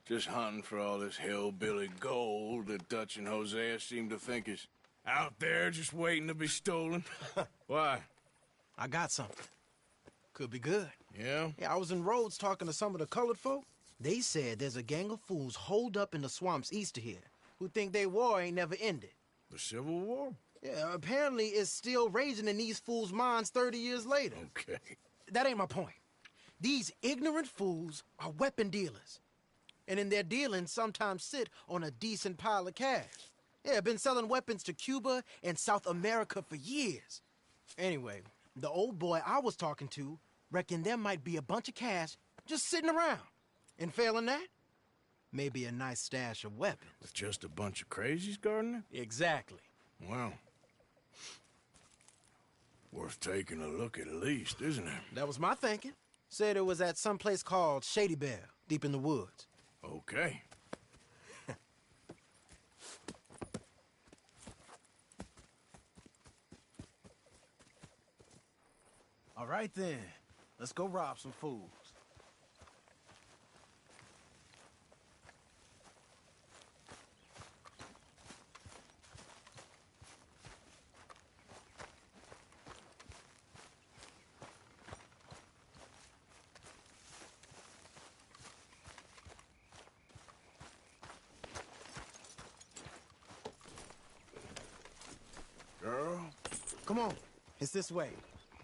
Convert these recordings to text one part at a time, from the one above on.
Just hunting for all this hillbilly gold that Dutch and Hosea seem to think is out there just waiting to be stolen. Why? I got something. Could be good. Yeah? Yeah, I was in Rhodes talking to some of the colored folk. They said there's a gang of fools holed up in the swamps east of here who think their war ain't never ended. The Civil War? Yeah, apparently it's still raging in these fools' minds 30 years later. Okay. That ain't my point. These ignorant fools are weapon dealers. And in their dealings sometimes sit on a decent pile of cash. Yeah, been selling weapons to Cuba and South America for years. Anyway, the old boy I was talking to reckoned there might be a bunch of cash just sitting around. And failing that, maybe a nice stash of weapons. With just a bunch of crazies guarding it? Exactly. Well, worth taking a look at least, isn't it? That was my thinking. Said it was at some place called Shady Bell, deep in the woods. Okay. All right then, let's go rob some fools. Girl? Come on, it's this way.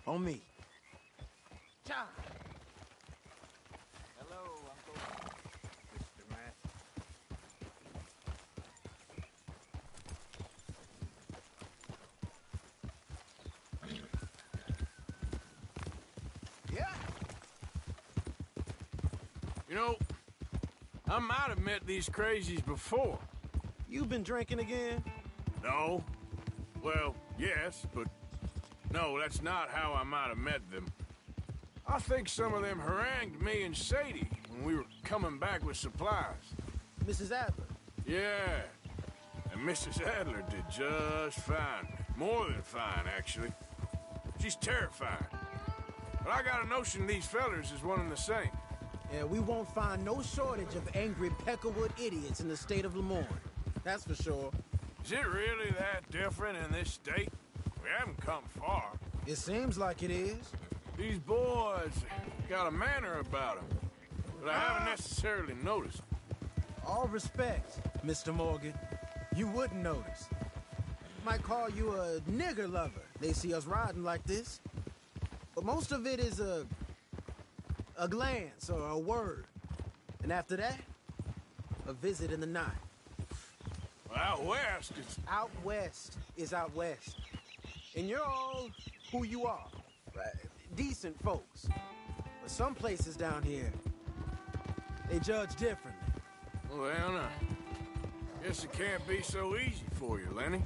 On me. Cha! Hello, Uncle. Mr. Matt. Yeah? You know, I might have met these crazies before. You been drinking again? No. Well, yes, but no, that's not how I might have met them. I think some of them harangued me and Sadie when we were coming back with supplies. Mrs. Adler? Yeah, and Mrs. Adler did just fine. More than fine, actually. She's terrifying. But I got a notion these fellers is one and the same. Yeah, we won't find no shortage of angry Peckerwood idiots in the state of Lemoyne. That's for sure. Is it really that different in this state? We haven't come far. It seems like it is. These boys got a manner about them, but I haven't necessarily noticed. All respect, Mr. Morgan. You wouldn't notice. Might call you a nigger lover. They see us riding like this. But most of it is a glance or a word. And after that, a visit in the night. Well, out west, it's... Out west is out west. And you're all who you are. Decent folks. But some places down here, they judge differently. Well, then, guess it can't be so easy for you, Lenny.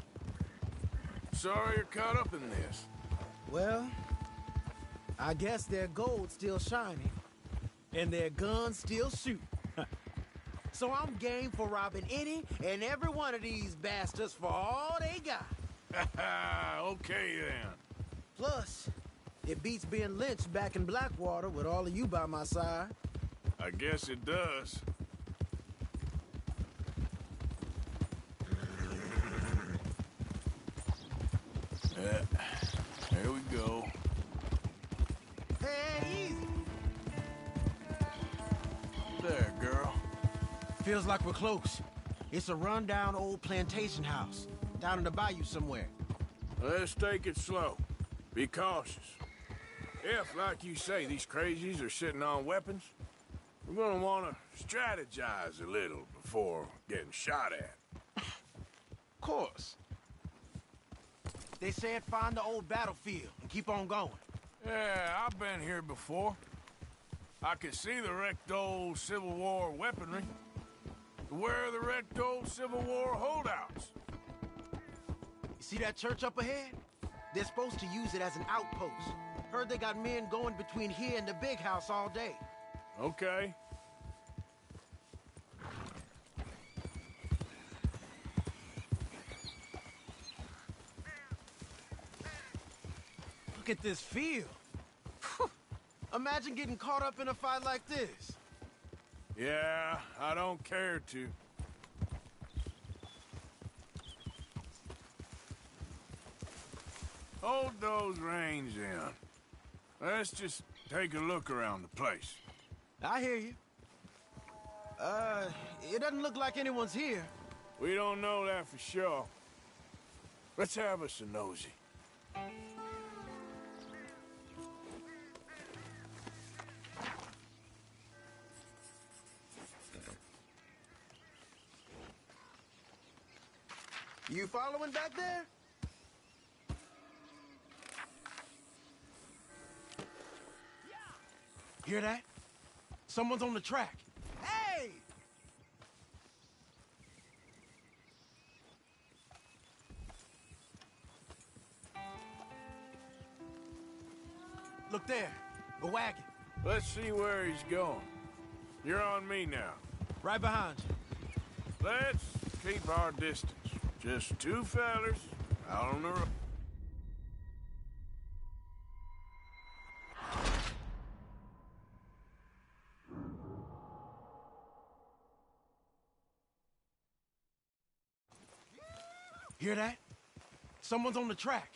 Sorry you're caught up in this. Well, I guess their gold's still shining, and their guns still shoot. So I'm game for robbing any and every one of these bastards for all they got. Okay, then. Plus, it beats being lynched back in Blackwater with all of you by my side. I guess it does. There we go. Hey, easy. There, girl. Feels like we're close. It's a rundown old plantation house, down in the bayou somewhere. Let's take it slow. Be cautious. If, like you say, these crazies are sitting on weapons, we're gonna want to strategize a little before getting shot at. Of course. They said find the old battlefield and keep on going. Yeah, I've been here before. I can see the wrecked old Civil War weaponry. Where are the wrecked old Civil War holdouts? You see that church up ahead? They're supposed to use it as an outpost. Heard they got men going between here and the big house all day. Okay. Look at this field. Imagine getting caught up in a fight like this. Yeah, I don't care to. Hold those reins in. Let's just take a look around the place. I hear you. It doesn't look like anyone's here. We don't know that for sure. Let's have us a nosy. You following back there? Hear that? Someone's on the track. Hey! Look there, a wagon. Let's see where he's going. You're on me now. Right behind you. Let's keep our distance. Just two fellers out on the road. Hear that? Someone's on the track.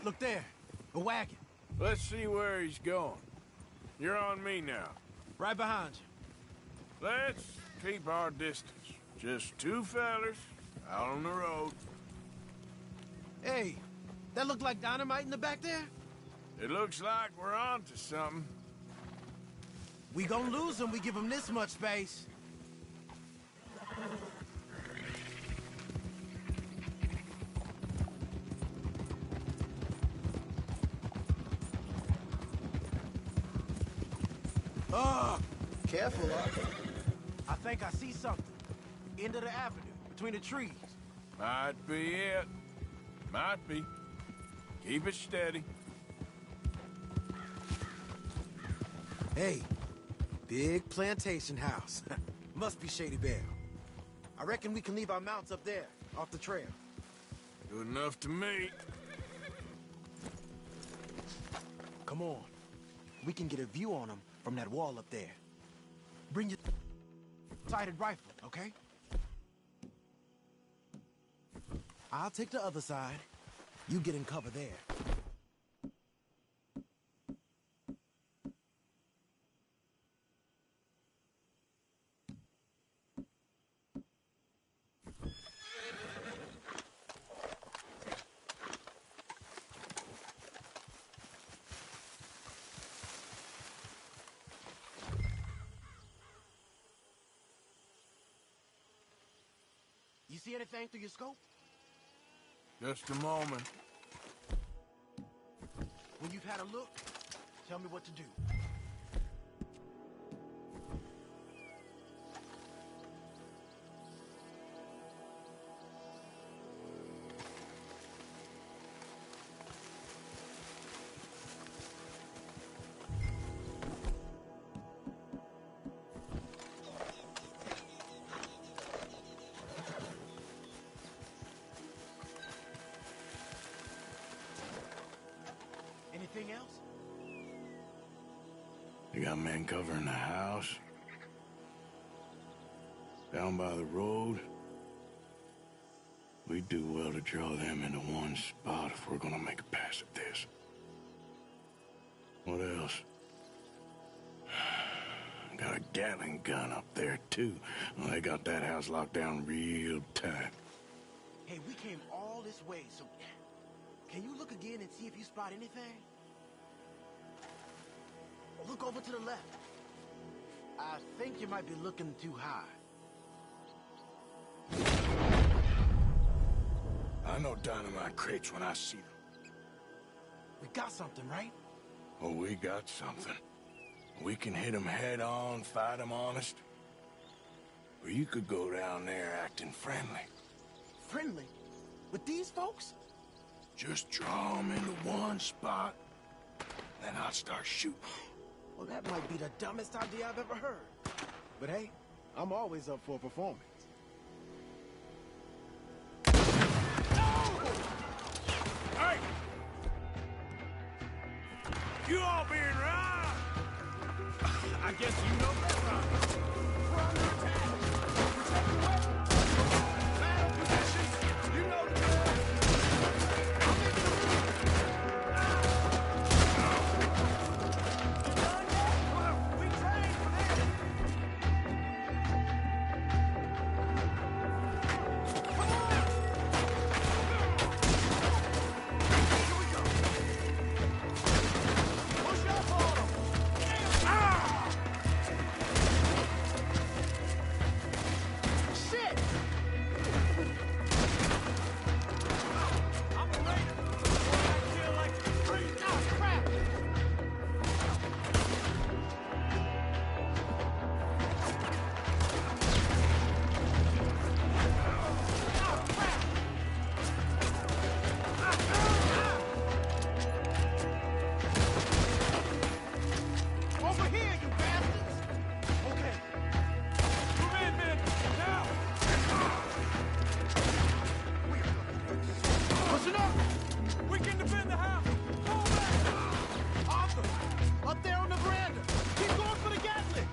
Look there, a wagon. Let's see where he's going. You're on me now. Right behind you. Let's keep our distance. Just two fellers out on the road. Hey, that looked like dynamite in the back there? It looks like we're on to something. We gonna lose them, we give them this much space. Careful, Arthur. I think I see something. End of the avenue, between the trees. Might be it. Might be. Keep it steady. Hey, big plantation house. Must be Shady Belle. I reckon we can leave our mounts up there, off the trail. Good enough to me. Come on. We can get a view on them from that wall up there. Bring your sighted rifle, okay? I'll take the other side. You get in cover there. You see anything through your scope? Just a moment. When you've had a look, tell me what to do. Anything else? You got men covering the house. Down by the road. We do well to draw them into one spot if we're gonna make a pass at this. What else? Got a Gatling gun up there, too. Well, they got that house locked down real tight. Hey, we came all this way, so can you look again and see if you spot anything? Look over to the left. I think you might be looking too high. I know dynamite crates when I see them. We got something, right? Oh, we got something. We can hit them head on, fight them honest. Or you could go down there acting friendly. Friendly? With these folks? Just draw them into one spot, then I'll start shooting. Well, that might be the dumbest idea I've ever heard. But hey, I'm always up for a performance. You all being right. I guess you know that, right? We're under attack. Protect your weapons. Battle positions. You know the drill. I'm in the room. We trained for this. Come on. Here we go. Push up on them. Ah! Shit! I'm a raider. Boy, I feel like a tree. Ah, crap! Ah, crap! Over here, you bastards! Okay. Move in, men! Now! Pushing up! We can defend the house! Fall back! Arthur! Up there on the veranda! Keep going for the Gatling!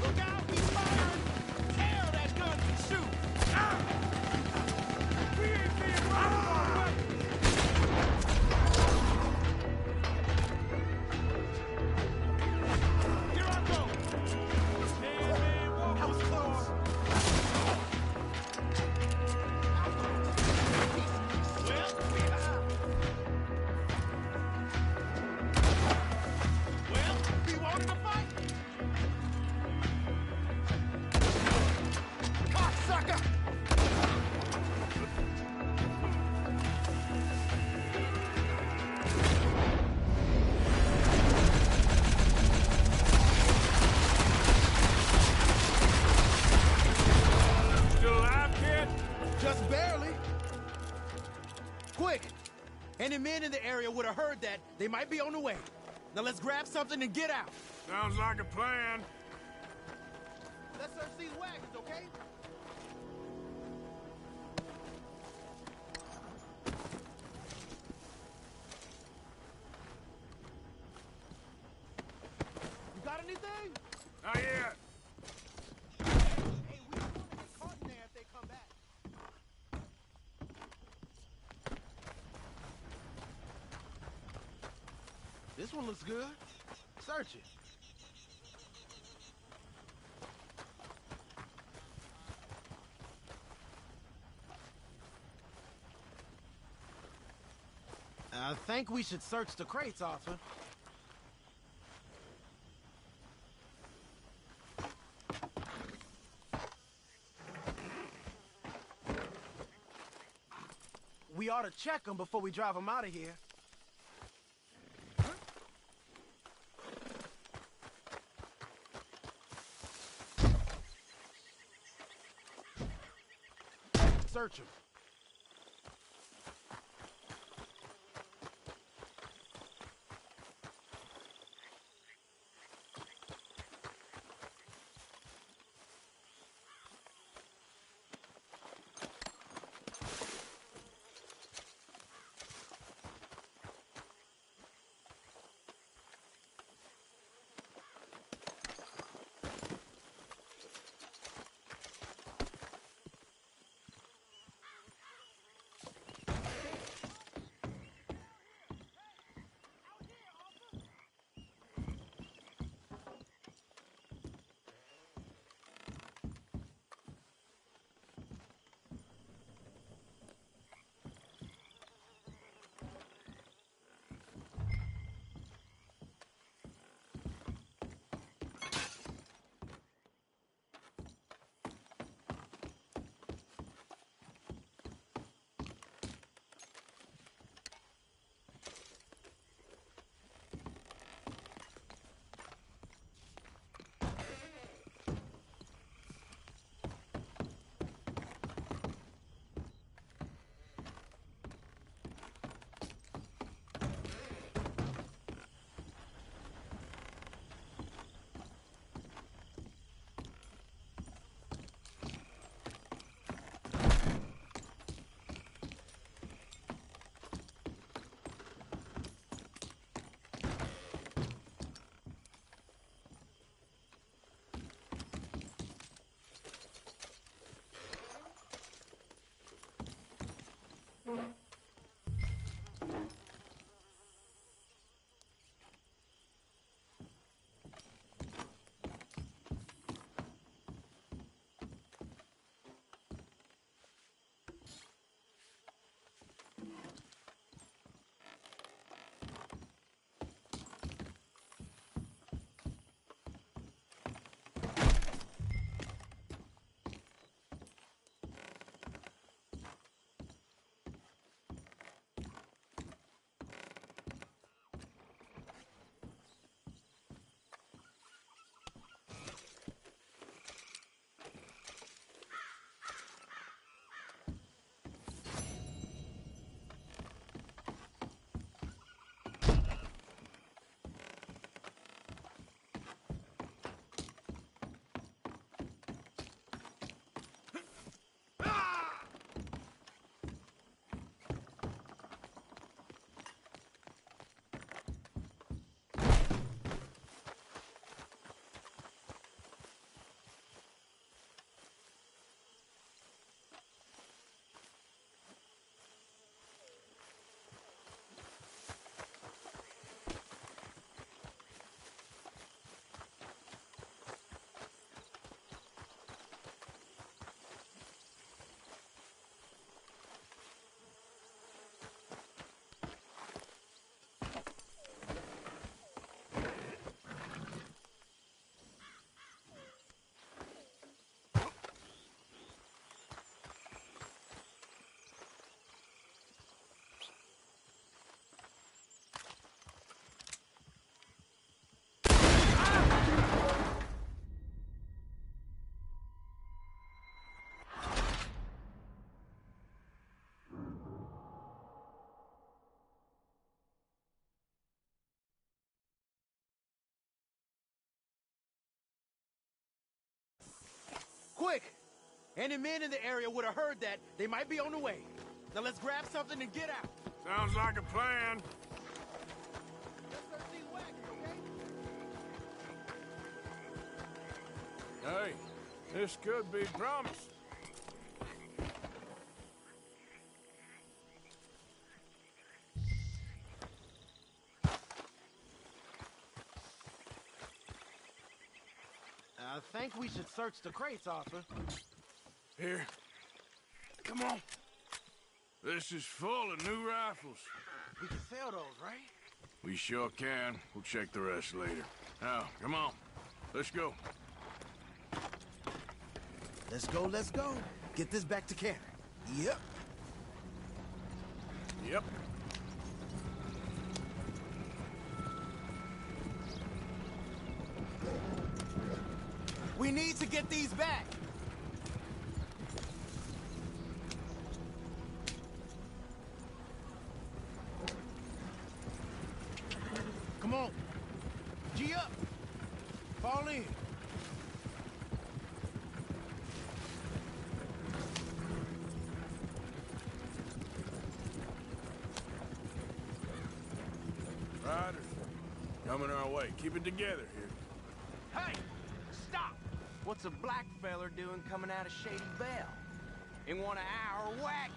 Look out! He's firing! Tear that gun and shoot! Ah! We ain't being right about weapons! Here I go! Man, walk. That was close! Well, we wanted to fight? Cocksucker! Still alive, kid? Just barely. Quick! Any men in the area would have heard that. They might be on the way. Now let's grab something and get out. Sounds like a plan. Let's search these wagons, okay? You got anything? Not yet. Hey, we don't want to get caught in there if they come back. This one looks good. Search it. I think we should search the crates, Arthur. We ought to check them before we drive them out of here. Search them. Quick! Any men in the area would have heard that. They might be on the way. Now let's grab something and get out. Sounds like a plan. Let's search these wagons, okay? Hey, this could be promising. I think we should search the crates, Arthur. Here. Come on. This is full of new rifles. We can sell those, right? We sure can. We'll check the rest later. Now, come on. Let's go. Let's go, let's go. Get this back to Cannon. Yep. Yep. We need to get these back. Come on. G up. Fall in. Riders. Coming our way. Keep it together here. Hey! Stop! What's a black feller doing coming out of Shady Belle? In one of our wagons?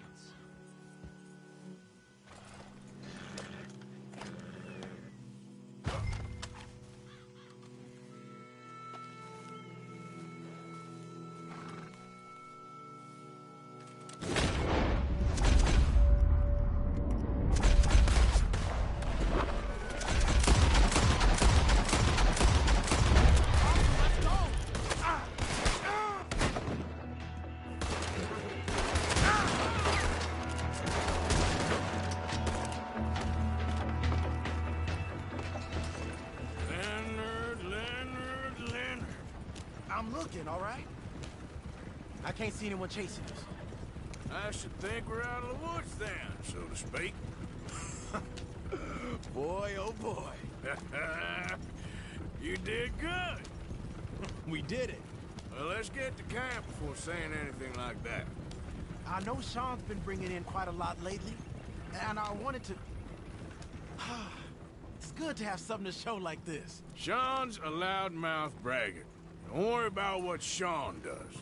I'm looking, all right? I can't see anyone chasing us. I should think we're out of the woods then, so to speak. Boy, oh boy. You did good. We did it. Well, let's get to camp before saying anything like that. I know Sean's been bringing in quite a lot lately, and I wanted to... It's good to have something to show like this. Sean's a loudmouth braggart. Don't worry about what Sean does.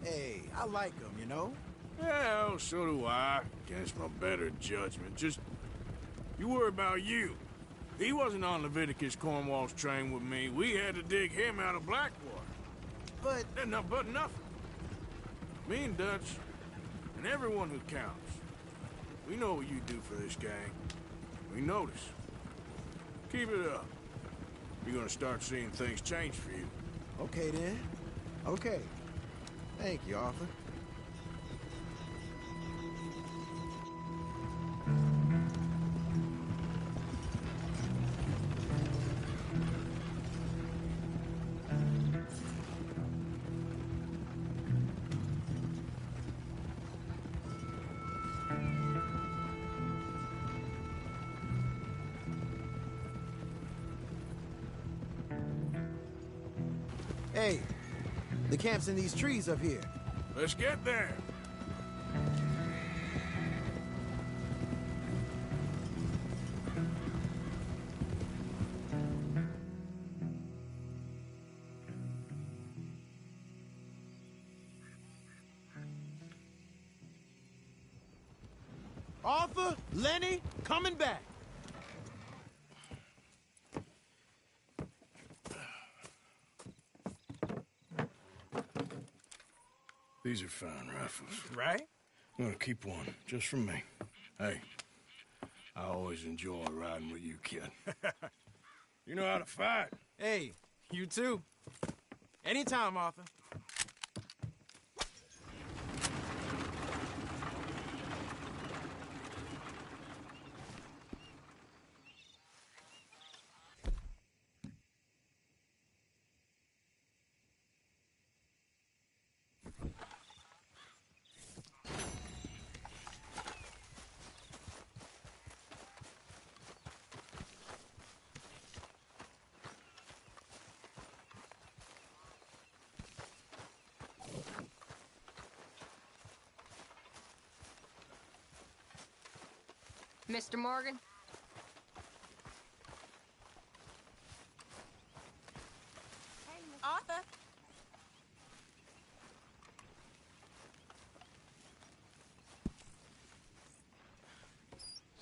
Hey, I like him, you know? Well, so do I, against my better judgment. Just, you worry about you. He wasn't on Leviticus Cornwall's train with me. We had to dig him out of Blackwater. But But nothing. Me and Dutch, and everyone who counts. We know what you do for this gang. We notice. Keep it up. You're gonna start seeing things change for you. okay then. Okay. Thank you, Arthur. Hey, the camp's in these trees up here. Let's get there. Arthur, Lenny, coming back. These are fine rifles. Right? I'm gonna keep one, just for me. Hey, I always enjoy riding with you, kid. You know how to fight. Hey, you too. Anytime, Arthur. Mr. Morgan? Arthur?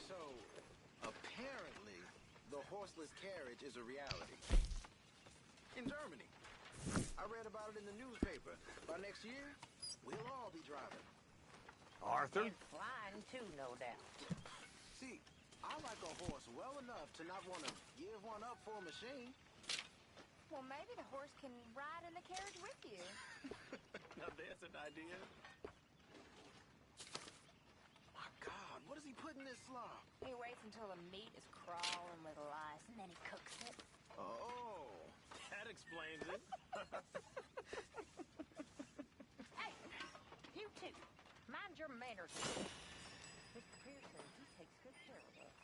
So, apparently, the horseless carriage is a reality. In Germany. I read about it in the newspaper. By next year, we'll all be driving. Arthur? And flying too, no doubt. See, I like a horse well enough to not want to give one up for a machine. Well, maybe the horse can ride in the carriage with you. Now there's an idea. My God, what does he put in this slop? He waits until the meat is crawling with lice, and then he cooks it. Oh, that explains it. Hey, you two, mind your manners. Mr. Pearson, he takes good care of us.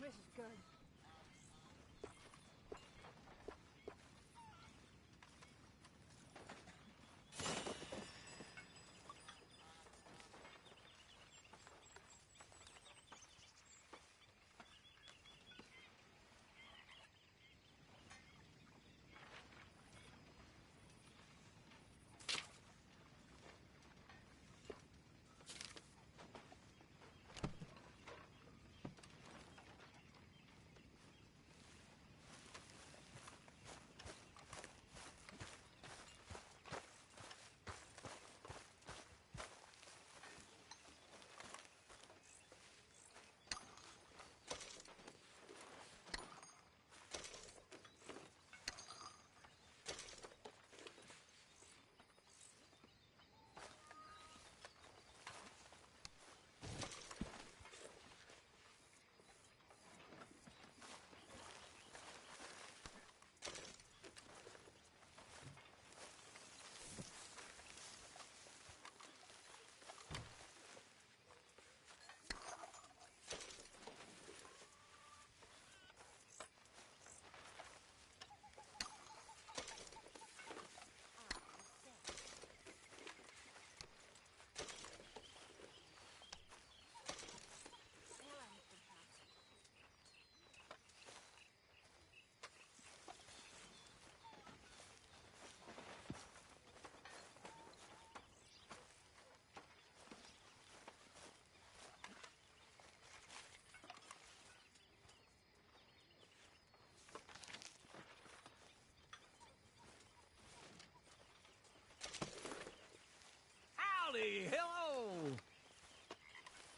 This is good.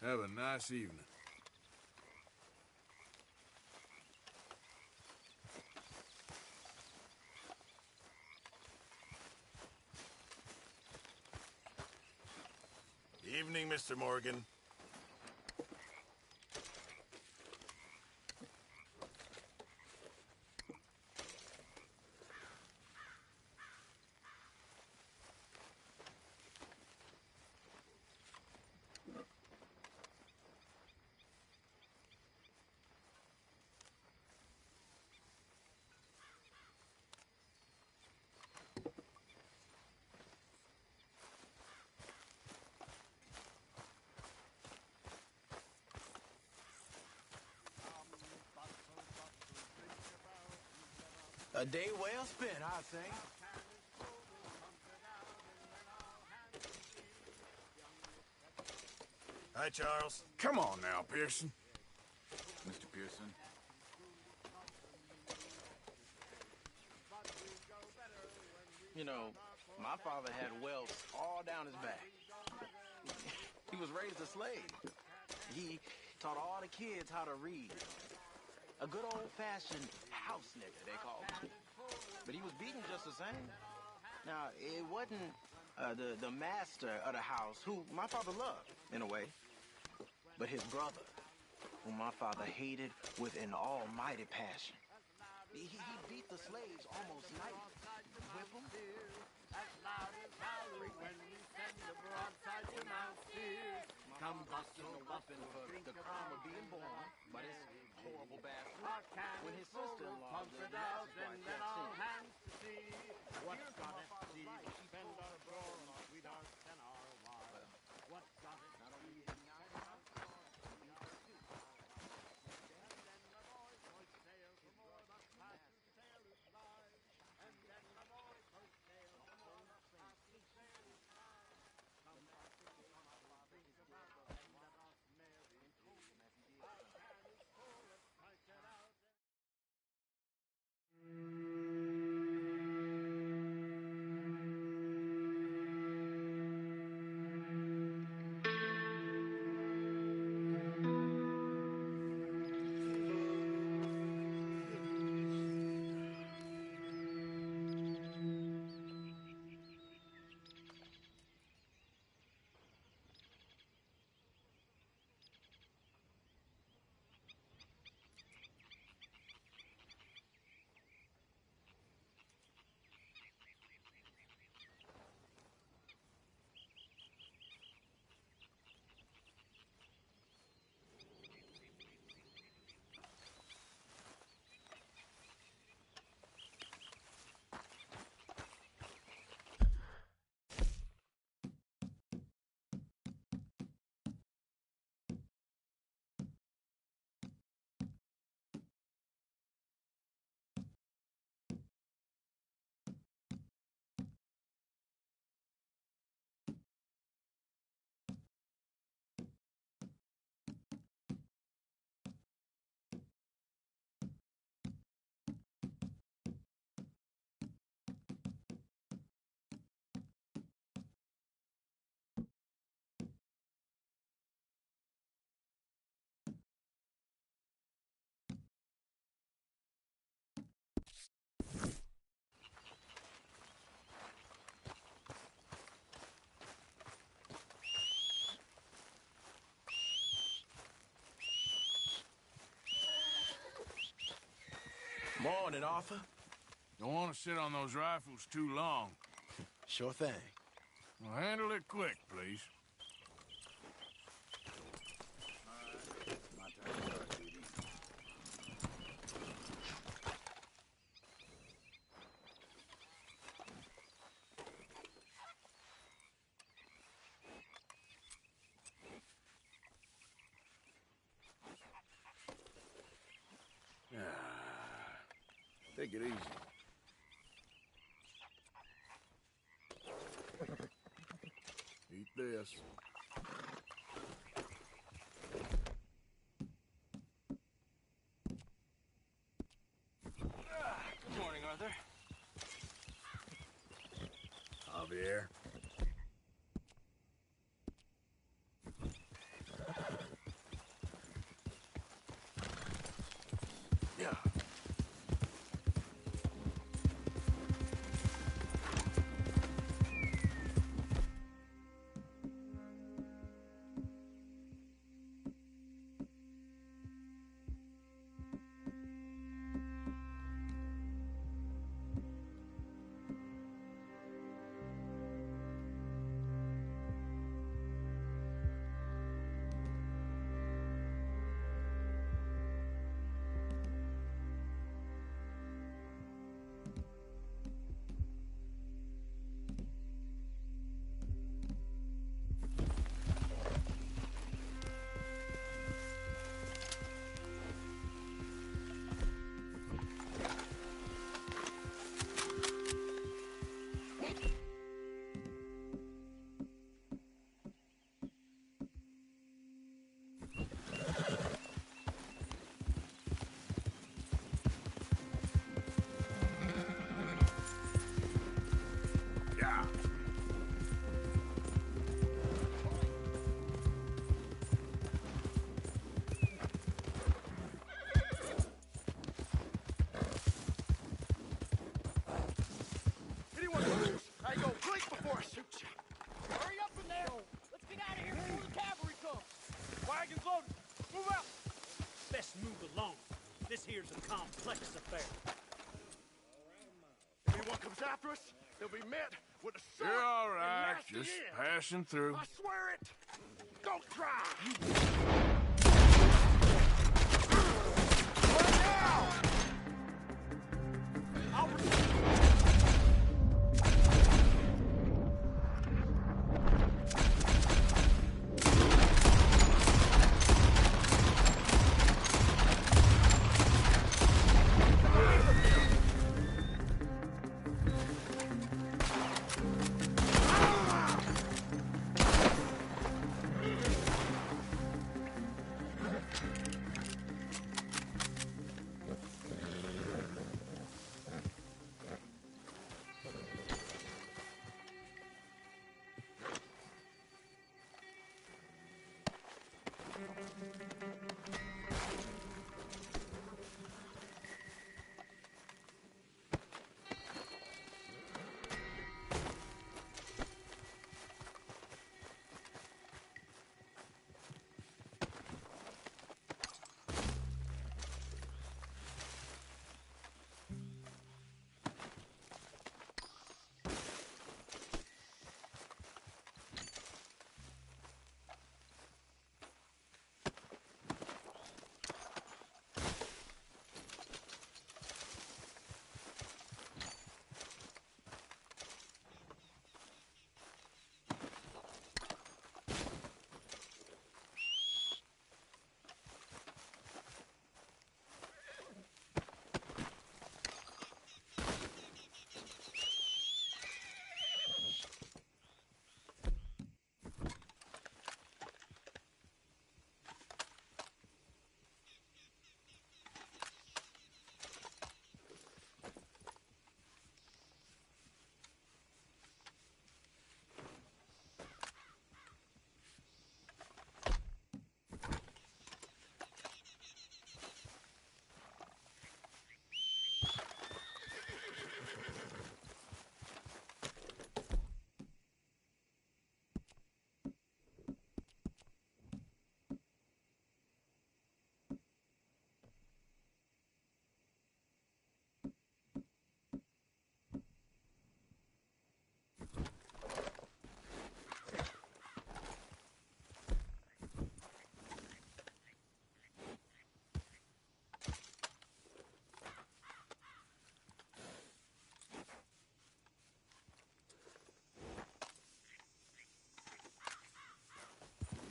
Have a nice evening. Evening, Mr. Morgan. A day well spent, I'd say. Hi, Charles. Come on now, Pearson. Mr. Pearson. You know, my father had welts all down his back. He was raised a slave. He taught all the kids how to read. A good old-fashioned house nigga, they called him. But he was beaten just the same. Now, it wasn't the master of the house, who my father loved, in a way, but his brother, whom my father hated with an almighty passion. He beat the slaves almost nightly. Whip them. Come bustle up for the crime of being born, but it's horrible bastard. When his sister-in-law did that, and then all hands to see what's got it. See, spend our floor on sweethearts and our wives. What's got it? Not only Morning, Arthur. Don't want to sit on those rifles too long. Sure thing. Well, handle it quick, please. My turn to start duty. Take it easy. Eat this. Good morning, Arthur. Javier. here's a complex affair. If anyone comes after us, they'll be met with a sword. You're all and right. nasty Just end. passing through. I swear it. Don't try. Run now!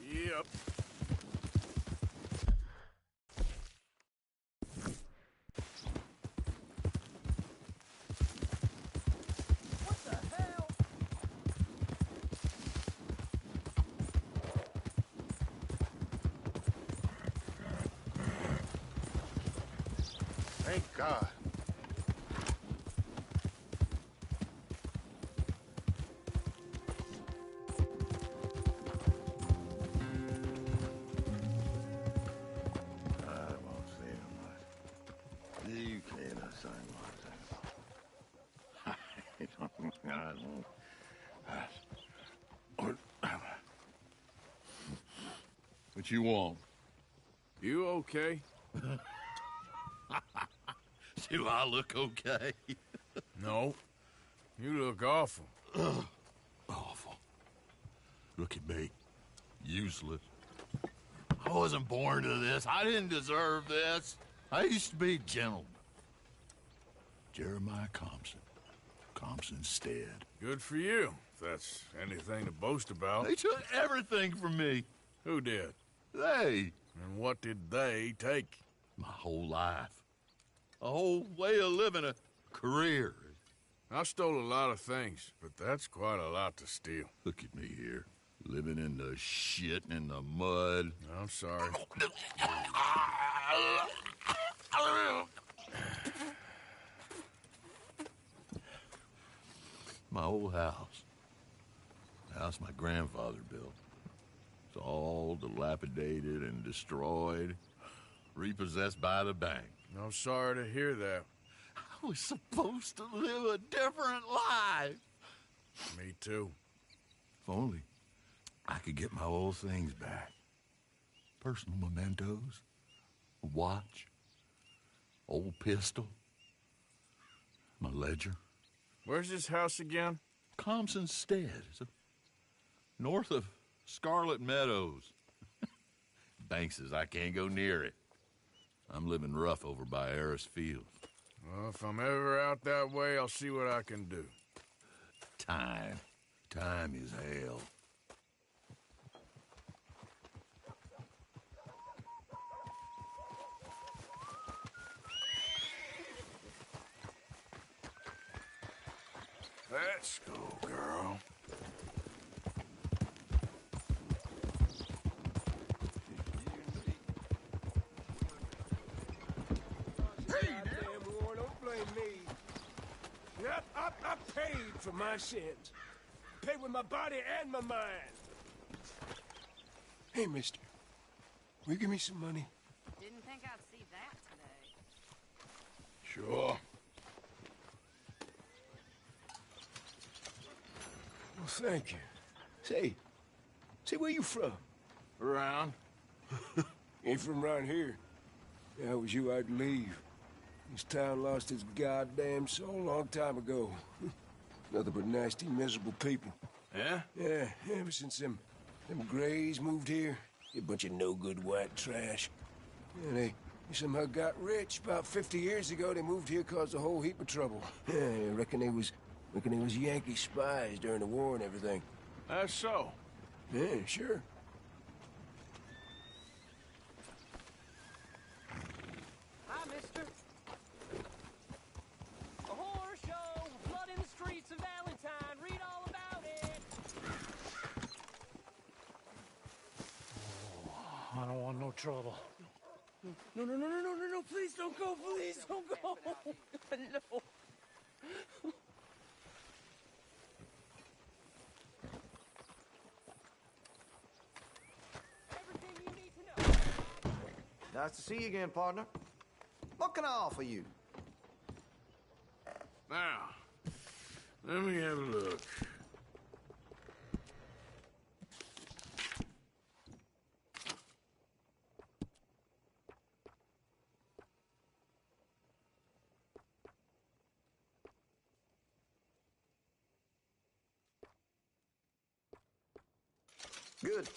Yep. What the hell? Thank God. I won't say no much. You can't say much. What you want? You okay? Do I look okay? No. You look awful. Awful. Look at me. Useless. I wasn't born to this. I didn't deserve this. I used to be a gentleman. Jeremiah Compson. Compson's dead. Good for you, if that's anything to boast about. They took everything from me. Who did? They. And what did they take? My whole life. A whole way of living, a career. I stole a lot of things, but that's quite a lot to steal. Look at me here. Living in the shit and in the mud. I'm sorry. My old house. The house my grandfather built. It's all dilapidated and destroyed. Repossessed by the bank. I'm sorry to hear that. I was supposed to live a different life. Me too. If only I could get my old things back. Personal mementos, a watch, old pistol, my ledger. Where's this house again? Compson's Stead. It's north of Scarlet Meadows. Bank says I can't go near it. I'm living rough over by Harris Field. Well, if I'm ever out that way, I'll see what I can do. Time. Time is hell. Let's go, girl. Hey, damn boy, don't blame me. Yep, I paid for my sins. Paid with my body and my mind. Hey, mister. Will you give me some money? Didn't think I'd see that today. Sure. Well, thank you. Say, where you from? Around. Ain't from around here. If I was you, I'd leave. This town lost its goddamn soul a long time ago. Nothing but nasty, miserable people. Yeah? Yeah, ever since them Grays moved here, a bunch of no-good white trash. Yeah, they somehow got rich. About 50 years ago, they moved here, caused a whole heap of trouble. Yeah, I reckon they was Yankee spies during the war and everything. That's so. Yeah, sure. Hi, mister. A horror show, blood in the streets of Valentine. Read all about it. I don't want no trouble. No, please don't go, please don't go. No. Everything you need to know. Nice to see you again, partner. What can I offer you? Now, let me have a look. Good.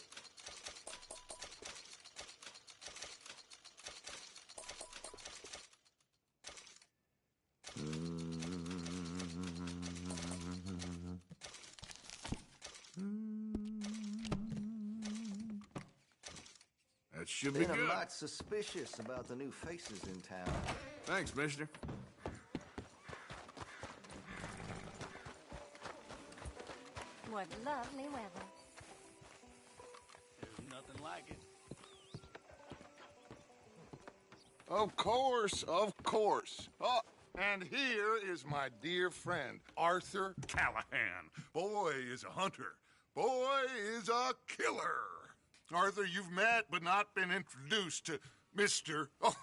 That should be Been a good. mite suspicious about the new faces in town. Thanks, mister. What lovely weather. There's nothing like it. Of course, of course. Oh, and here is my dear friend, Arthur Callahan. Boy is a hunter. Boy is a killer. Arthur, you've met but not been introduced to Mr. Oh,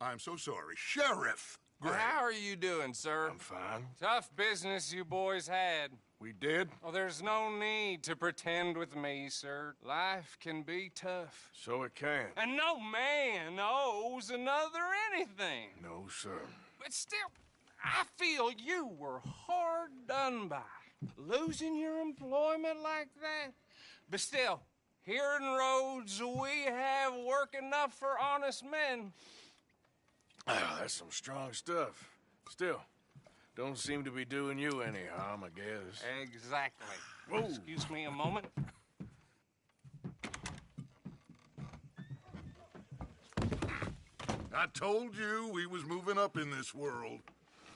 I'm so sorry, Sheriff Gray. How are you doing, sir? I'm fine. Tough business you boys had. We did? Oh, there's no need to pretend with me, sir. Life can be tough. So it can. And no man owes another anything. No, sir. But still, I feel you were hard done by. Losing your employment like that. But still, here in Rhodes, we have work enough for honest men. Ah, that's some strong stuff. Still, don't seem to be doing you any harm, I guess. Exactly. Whoa. Excuse me a moment. I told you we was moving up in this world.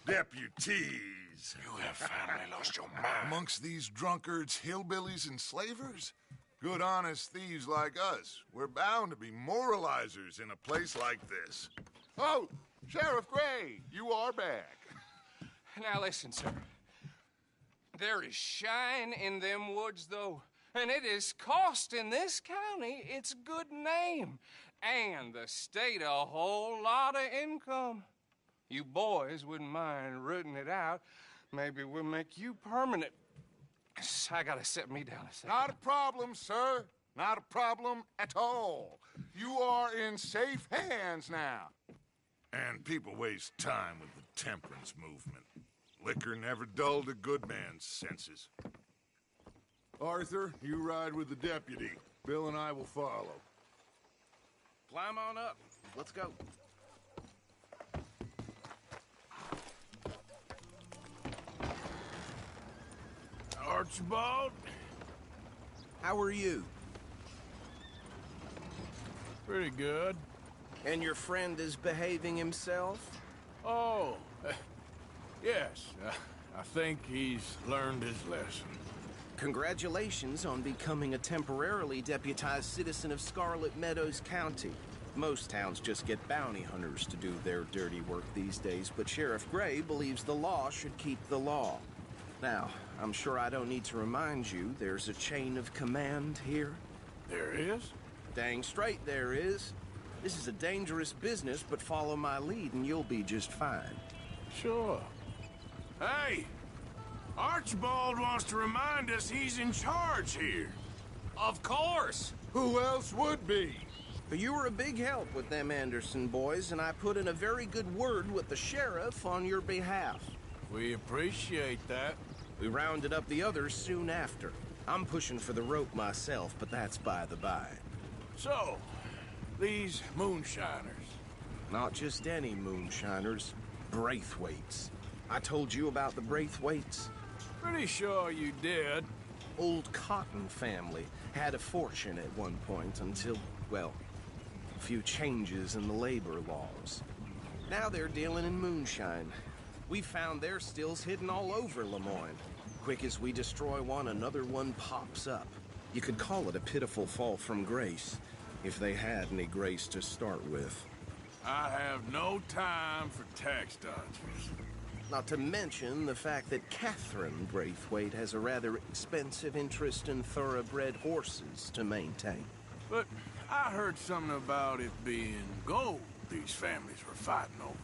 Deputies. You have finally lost your mind. Amongst these drunkards, hillbillies, and slavers? Good honest thieves like us. We're bound to be moralizers in a place like this. Oh, Sheriff Gray, you are back. Now listen, sir. There is shine in them woods, though, and it is costing this county its good name and the state a whole lot of income. You boys wouldn't mind rooting it out. Maybe we'll make you permanent. I gotta sit me down a second. Not a problem, sir. Not a problem at all. You are in safe hands now. And people waste time with the temperance movement. Liquor never dulled a good man's senses. Arthur, you ride with the deputy. Bill and I will follow. Climb on up. Let's go. Archibald? How are you? Pretty good. And your friend is behaving himself? Oh, yes. I think he's learned his lesson. Congratulations on becoming a temporarily deputized citizen of Scarlet Meadows County. Most towns just get bounty hunters to do their dirty work these days, but Sheriff Gray believes the law should keep the law. Now, I'm sure I don't need to remind you there's a chain of command here. There is? Dang straight there is. This is a dangerous business, but follow my lead and you'll be just fine. Sure. Hey! Archibald wants to remind us he's in charge here. Of course! Who else would be? You were a big help with them Anderson boys, and I put in a very good word with the sheriff on your behalf. We appreciate that. We rounded up the others soon after. I'm pushing for the rope myself, but that's by the by. So, these moonshiners. Not just any moonshiners, Braithwaites. I told you about the Braithwaites? Pretty sure you did. Old Cotton family had a fortune at one point until, well, a few changes in the labor laws. Now they're dealing in moonshine. We found their stills hidden all over Lemoyne. Quick as we destroy one, another one pops up. You could call it a pitiful fall from grace, if they had any grace to start with. I have no time for tax dodgers. Not to mention the fact that Catherine Braithwaite has a rather expensive interest in thoroughbred horses to maintain. But I heard something about it being gold these families were fighting over.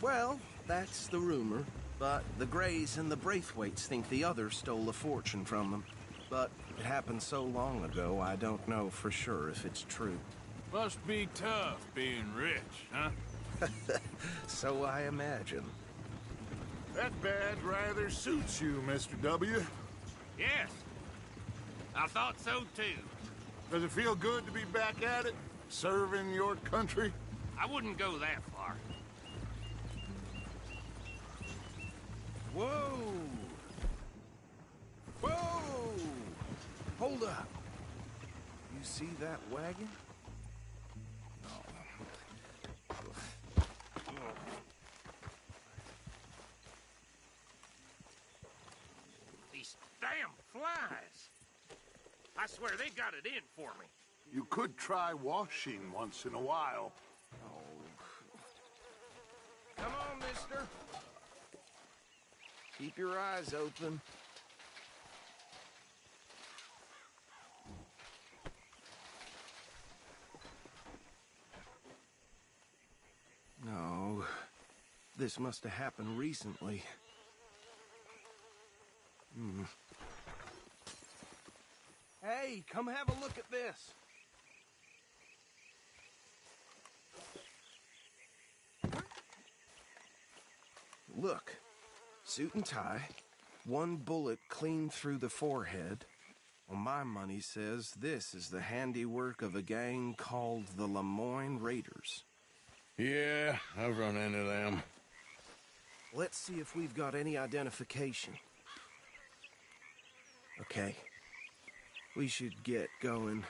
Well, that's the rumor. But the Grays and the Braithwaites think the others stole a fortune from them. But it happened so long ago, I don't know for sure if it's true. Must be tough being rich, huh? So I imagine. That badge rather suits you, Mr. W. Yes. I thought so, too. Does it feel good to be back at it? Serving your country? I wouldn't go that far. Whoa! Whoa! Hold up. You see that wagon? These damn flies. I swear they got it in for me. You could try washing once in a while. Come on, mister. Keep your eyes open. No. This must have happened recently. Hey, come have a look at this. Look. Suit and tie, one bullet clean through the forehead. Well, my money says this is the handiwork of a gang called the Lemoyne Raiders. Yeah, I've run into them. Let's see if we've got any identification. Okay. We should get going.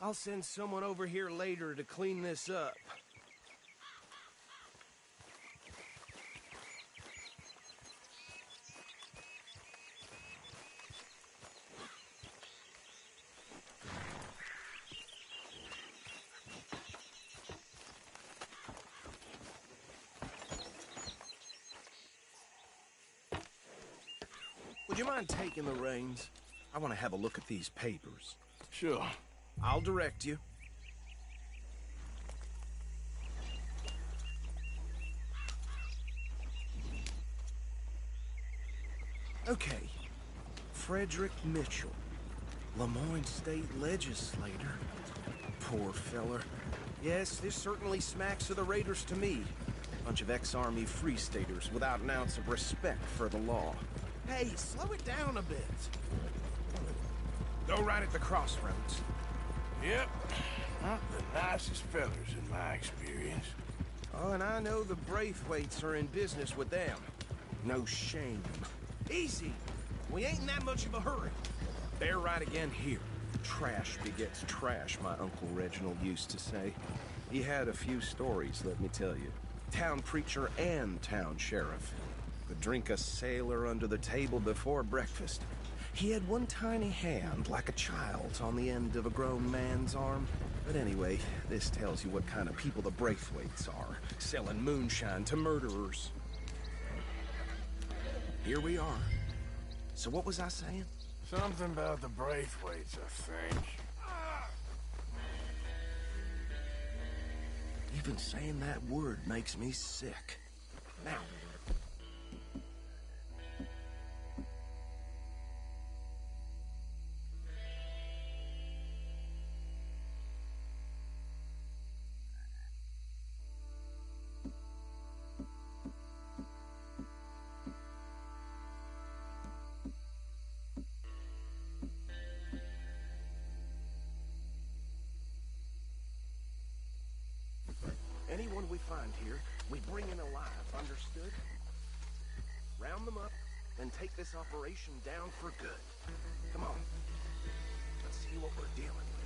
I'll send someone over here later to clean this up. Would you mind taking the reins? I want to have a look at these papers. Sure. I'll direct you. Okay. Frederick Mitchell, Lemoyne State Legislator. Poor feller. Yes, this certainly smacks of the Raiders to me. Bunch of ex-Army Free Staters without an ounce of respect for the law. Hey, slow it down a bit. Go right at the crossroads. Yep. Not the nicest fellers in my experience. Oh, and I know the Braithwaites are in business with them. No shame. Easy! We ain't in that much of a hurry. They're right again here. Trash begets trash, my Uncle Reginald used to say. He had a few stories, let me tell you. Town preacher and town sheriff. Could drink a sailor under the table before breakfast. He had one tiny hand, like a child's, on the end of a grown man's arm. But anyway, this tells you what kind of people the Braithwaites are, selling moonshine to murderers. Here we are. So what was I saying? Something about the Braithwaites, I think. Even saying that word makes me sick. Now. Anyone we find here, we bring in alive, understood? Round them up, and take this operation down for good. Come on. Let's see what we're dealing with.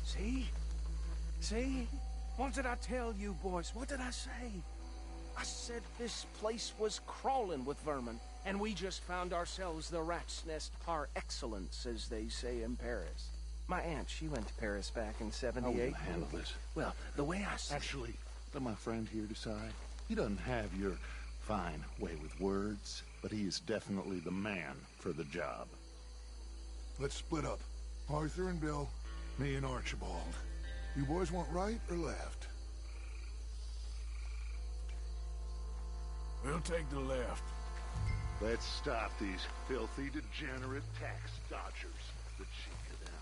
See? See? What did I tell you, boys? What did I say? I said this place was crawling with vermin, and we just found ourselves the rat's nest par excellence, as they say in Paris. My aunt, she went to Paris back in '78. How will you handle this? Well, the way I see Actually, let my friend here decide. He doesn't have your fine way with words, but he is definitely the man for the job. Let's split up. Arthur and Bill, me and Archibald. You boys want right or left? We'll take the left. Let's stop these filthy, degenerate tax dodgers. The cheek of them.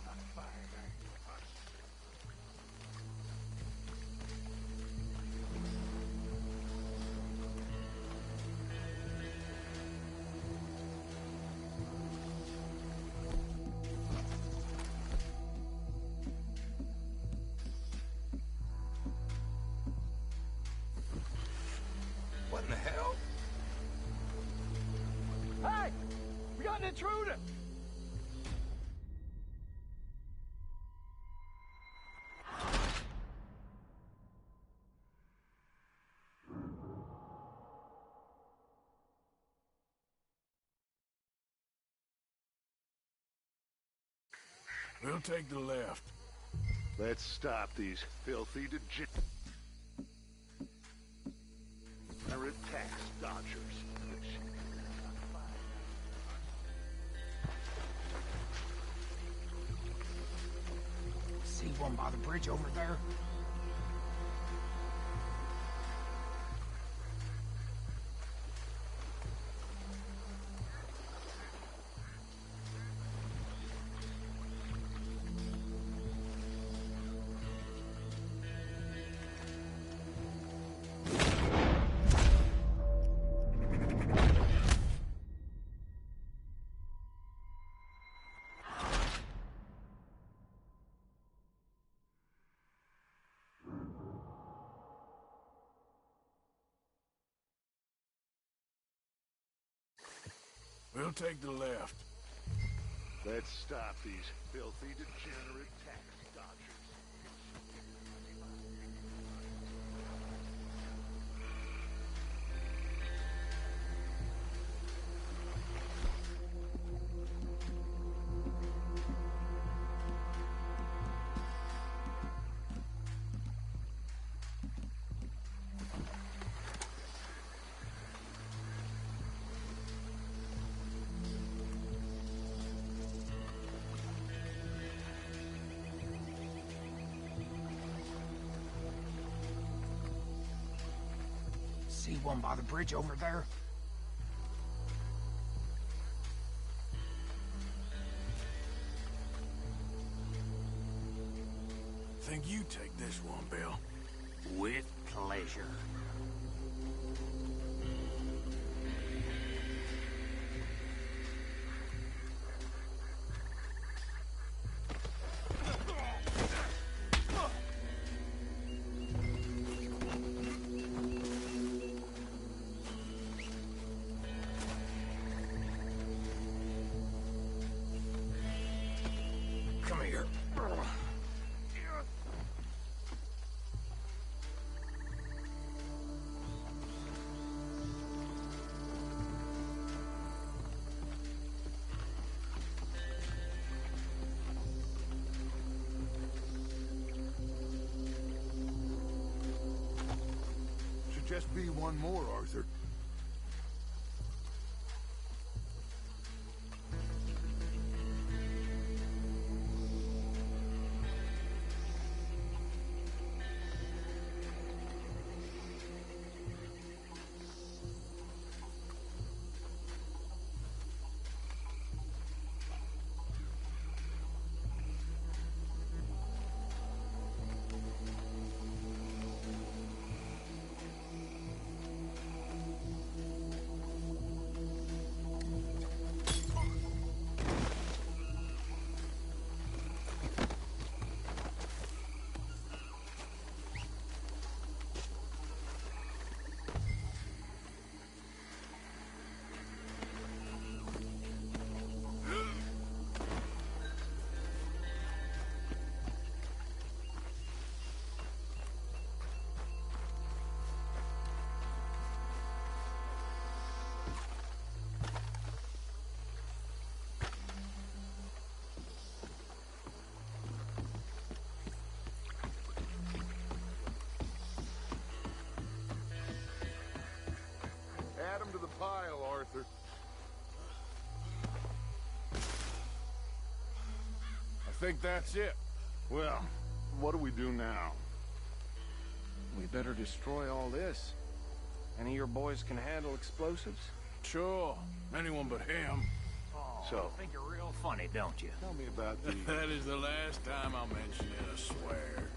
What in the hell? Hey! We got an intruder! We'll take the left. Let's stop these filthy, degenerate tax dodgers. See one by the bridge over there? We'll take the left. Let's stop these filthy, degenerate tax dodgers. See one by the bridge over there? Think you take this one, Bill? With pleasure. Come here. Should just be one more, Arthur. Add them to the pile, Arthur. I think that's it. Well, what do we do now? We better destroy all this. Any of your boys can handle explosives? Sure. Anyone but him. Oh, So- you think you're real funny, don't you? Tell me about the... That is the last time I'll mention it, I swear.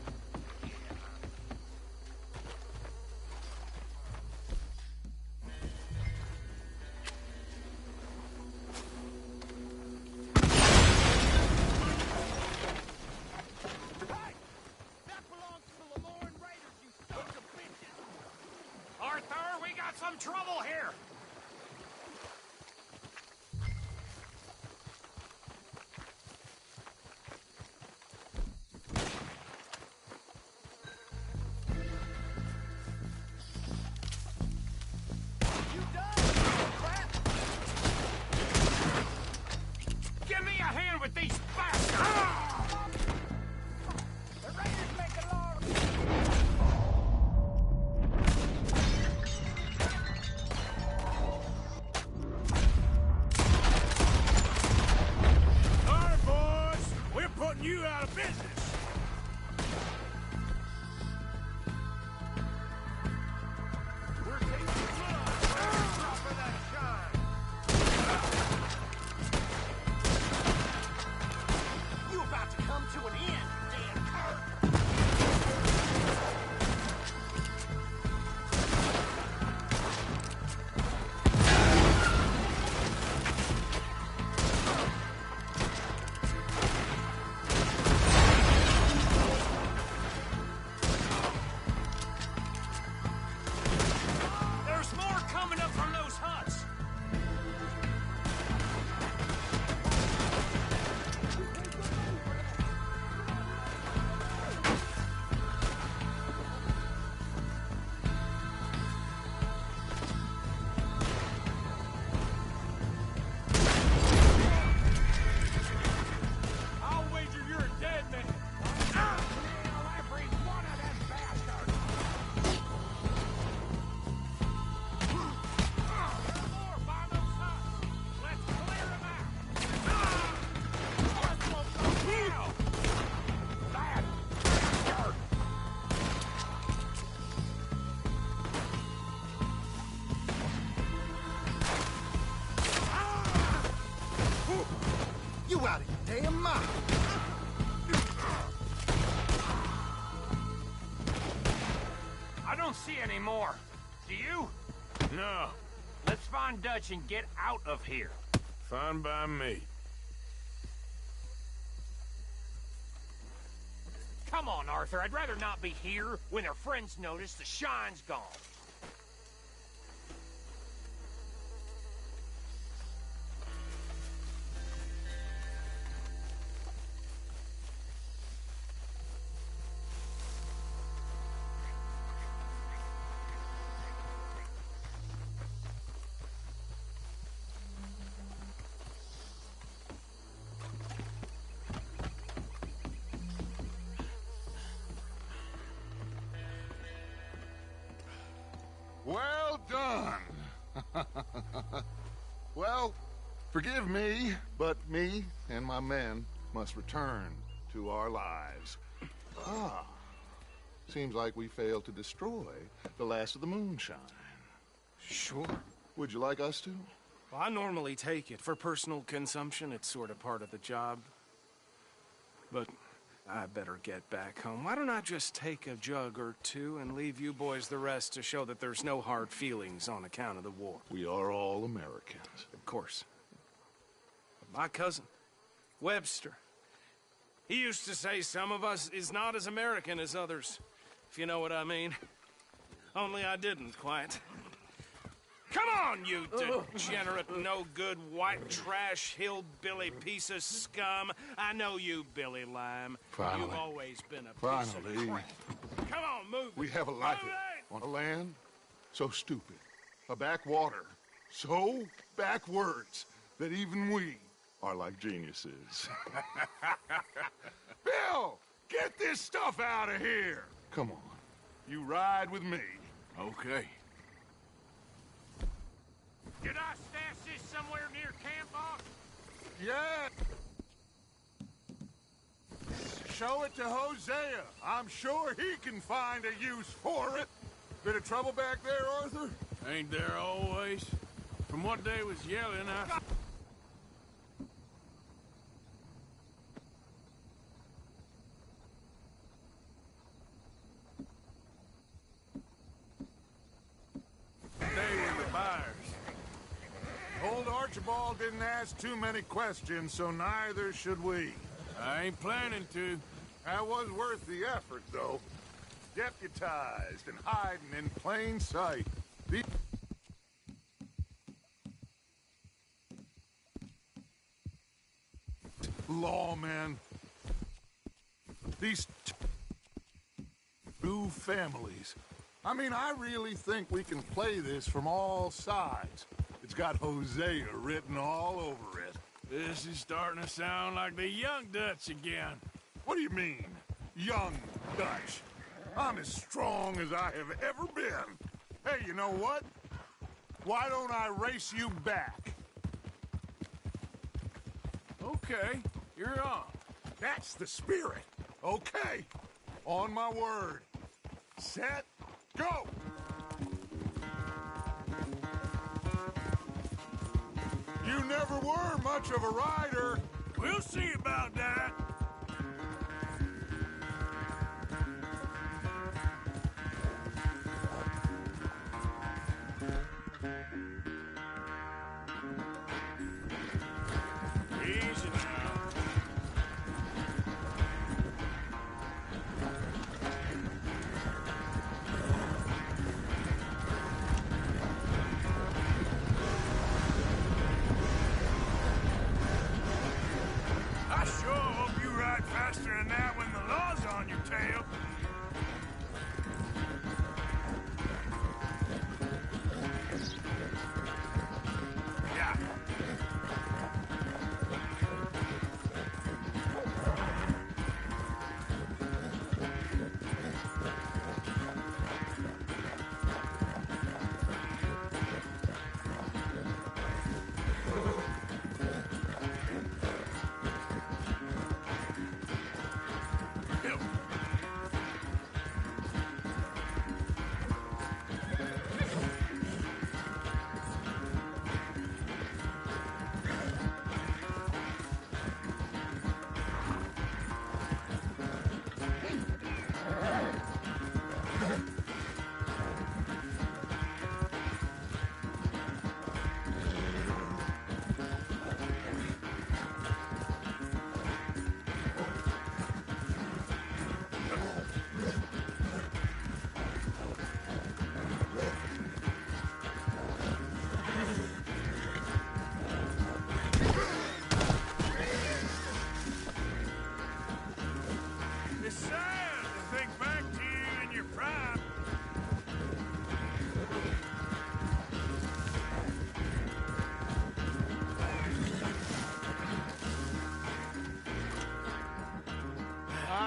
Arthur, we got some trouble here! Give me a hand with these bastards! The Raiders make a law. You out of your damn mind. I don't see any more. Do you? No, Let's find Dutch and get out of here. fine by me. Come on, Arthur. I'd rather not be here when their friends notice the shine's gone. Well done. Well, forgive me, but me and my men must return to our lives. Ah, seems like we failed to destroy the last of the moonshine. Sure. Would you like us to? Well, I normally take it. For personal consumption, it's sort of part of the job. But I better get back home. Why don't I just take a jug or two and leave you boys the rest to show that there's no hard feelings on account of the war? We are all Americans. Of course. But my cousin, Webster, he used to say some of us is not as American as others, if you know what I mean. Only I didn't quite. Come on, you degenerate, no-good, white trash, hillbilly piece of scum. I know you, Billy Lime. Finally. You've always been a piece Finally. of crap. Come on, move it. We have a life Move it! on a land so stupid, a backwater so backwards that even we are like geniuses. Bill, get this stuff out of here. Come on, you ride with me. Okay. Did I stash this somewhere near camp, boss? Yeah. Show it to Hosea. I'm sure he can find a use for it. Bit of trouble back there, Arthur? Ain't there always? From what they was yelling, I... They were the buyers. Old Archibald didn't ask too many questions, so neither should we. I ain't planning to. That was worth the effort, though. Deputized and hiding in plain sight. Lawmen. These two families. I mean, I really think we can play this from all sides. It's got Hosea written all over it. This is starting to sound like the young Dutch again. What do you mean, young Dutch? I'm as strong as I have ever been. Hey, you know what? Why don't I race you back? Okay, you're on. That's the spirit. Okay, on my word. Set, go! You never were much of a rider. We'll see about that. Easy now. I sure hope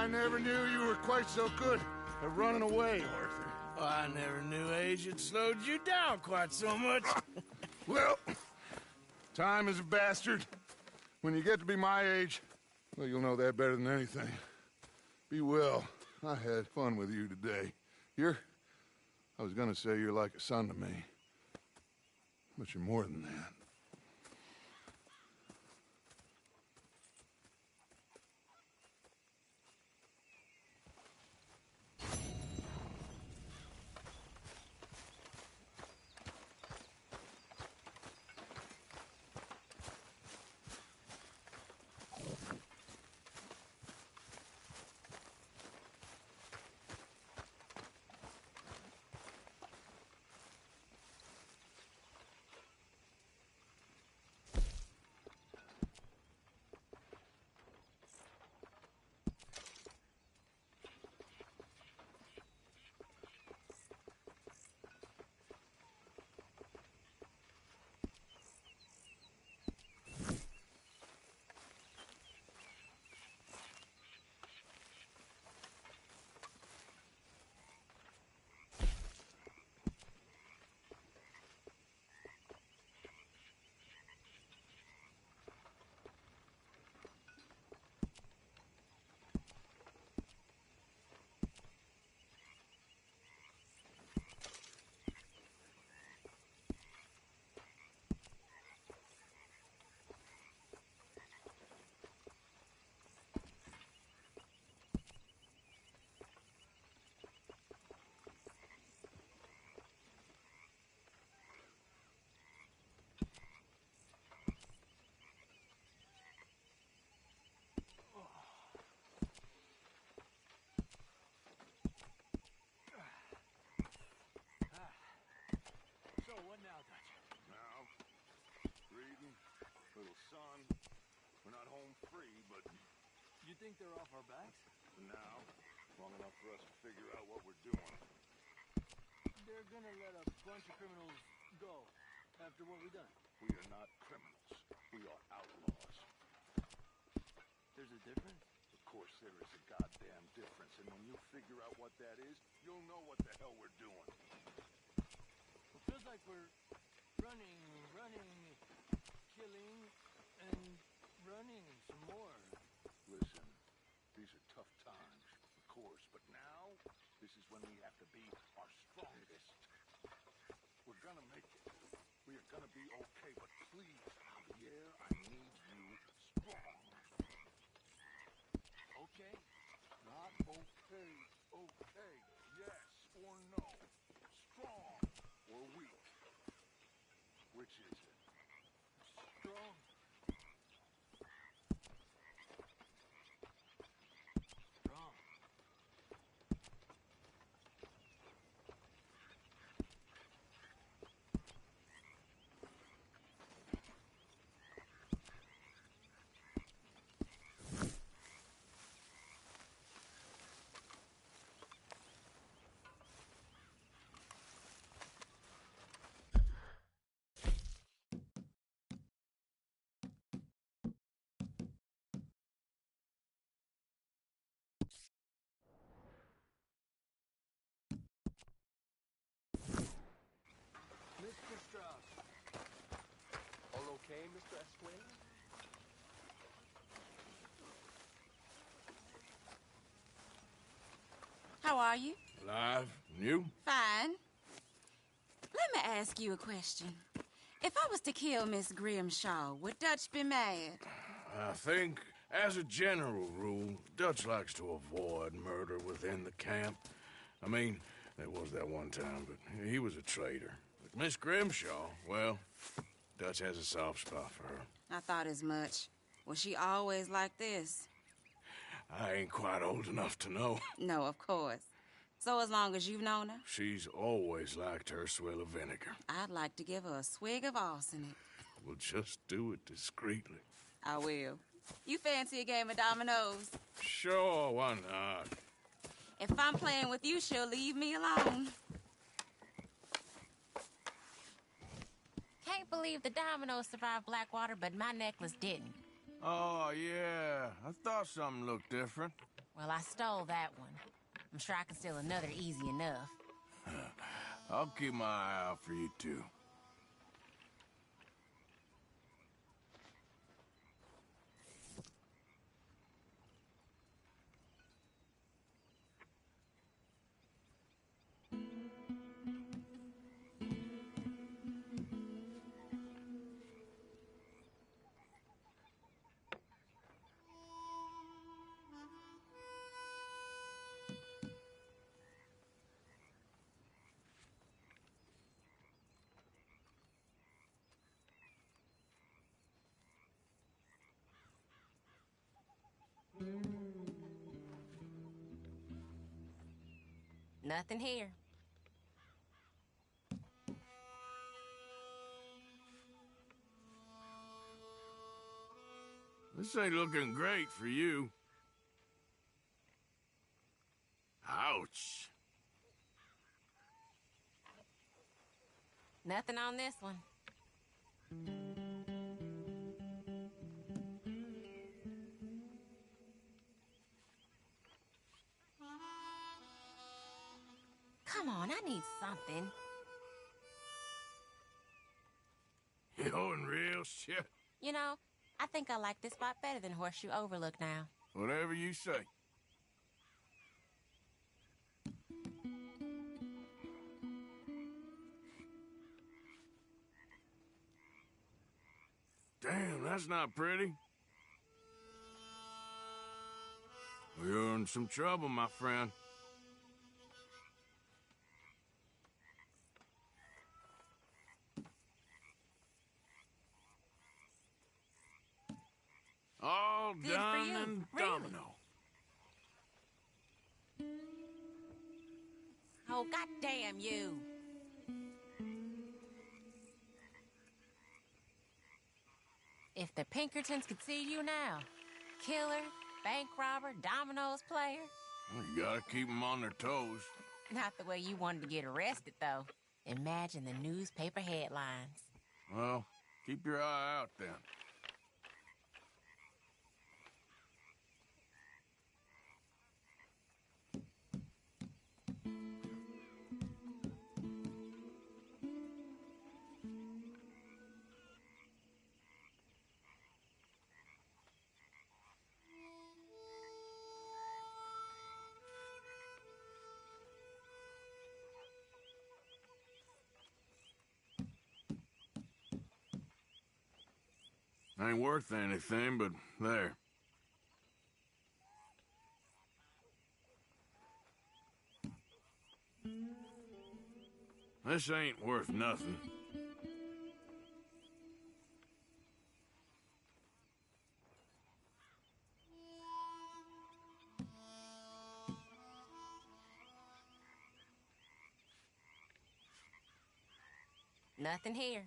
never knew you were quite so good at running away, Arthur. Oh, I never knew age had slowed you down quite so much. Well, time is a bastard. When you get to be my age, well, you'll know that better than anything. Be well. I had fun with you today. I was gonna say you're like a son to me. But you're more than that. Little son, we're not home free, but... You think they're off our backs? For now, long enough for us to figure out what we're doing. They're gonna let a bunch of criminals go after what we've done. We are not criminals. We are outlaws. There's a difference? Of course there is a goddamn difference, and when you figure out what that is, you'll know what the hell we're doing. It feels like we're running, killing, and running some more. Listen, these are tough times, of course, but now, this is when we have to be our strongest. We're gonna make it. We are gonna be okay, but please, Javier, I need you strong. Okay. Not okay, okay, yes or no. Strong or weak. Which is it? Strong. Strong. Mr. Strauss. All okay, Mr. Esquire? How are you? Alive? And you? Fine. Let me ask you a question. If I was to kill Miss Grimshaw, would Dutch be mad? I think, as a general rule, Dutch likes to avoid murder within the camp. I mean, there was that one time, but he was a traitor. But Miss Grimshaw, well, Dutch has a soft spot for her. I thought as much. Was she always like this? I ain't quite old enough to know. No, of course. So as long as you've known her? She's always liked her swill of vinegar. I'd like to give her a swig of arsenic. We'll just do it discreetly. I will. You fancy a game of dominoes? Sure, why not? If I'm playing with you, she'll leave me alone. Can't believe the dominoes survived Blackwater, but my necklace didn't. Oh, yeah. I thought something looked different. Well, I stole that one. I'm sure I can steal another easy enough. I'll keep my eye out for you, too. Nothing here. This ain't looking great for you. Ouch. Nothing on this one. Come on, I need something. You're in real shit. You know, I think I like this spot better than Horseshoe Overlook now. Whatever you say. Damn, that's not pretty. You're in some trouble, my friend. All Good done for you, and really. domino. Oh, goddamn you. If the Pinkertons could see you now, killer, bank robber, dominoes player. You gotta keep them on their toes. Not the way you wanted to get arrested, though. Imagine the newspaper headlines. Well, keep your eye out then. Ain't worth anything, but there. This ain't worth nothing. Nothing here.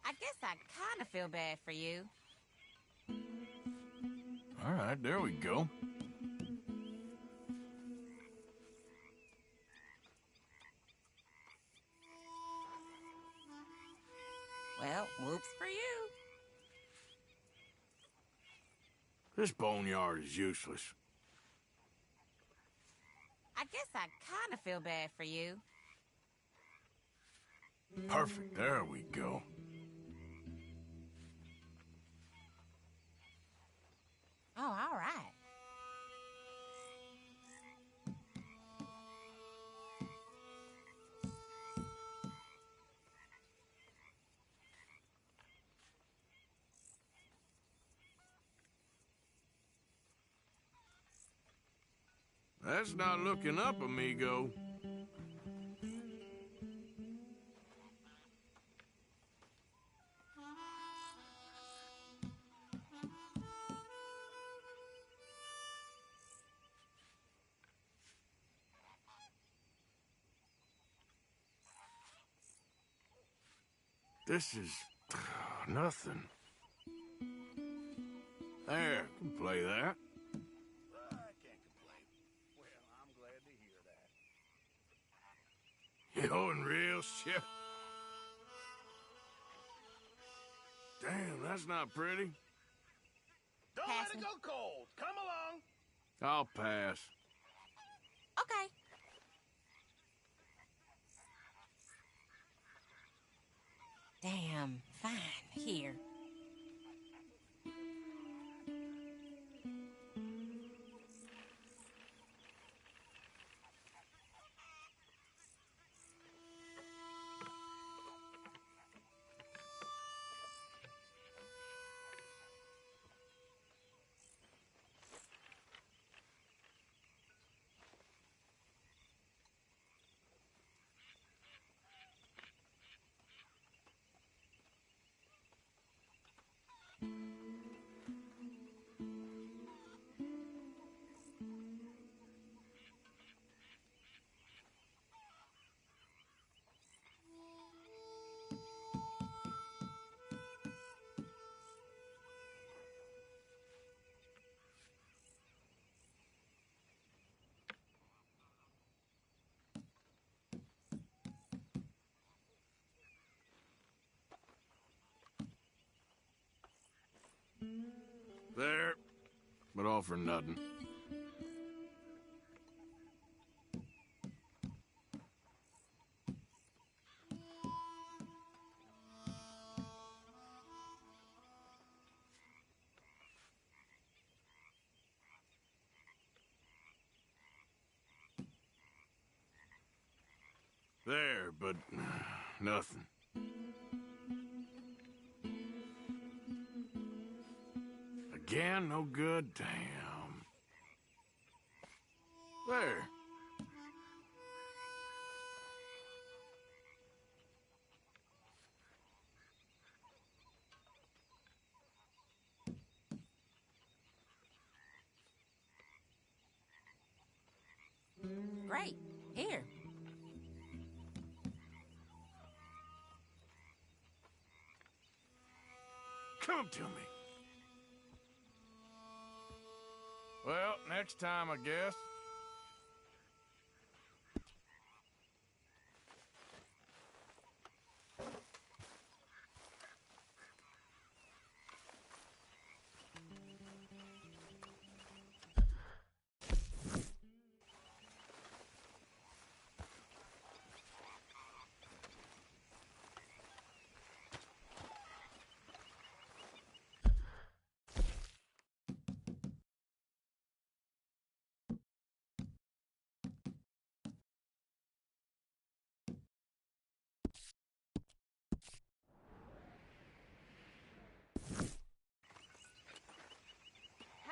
I guess I kind of feel bad for you. All right, there we go. Well, whoops for you. This boneyard is useless. I guess I kind of feel bad for you. Perfect, there we go. Oh, all right. That's not looking up, amigo. This is nothing. There, can play that. I can't complain. Well, I'm glad to hear that. You're in real shit. Damn, that's not pretty. Don't Pass let it me. go cold. Come along. I'll pass. Okay. Damn, fine. Here. There, but all for nothing. There, but nothing. Again, no good? Damn. There. Great. Here. Come to me. Well, next time, I guess.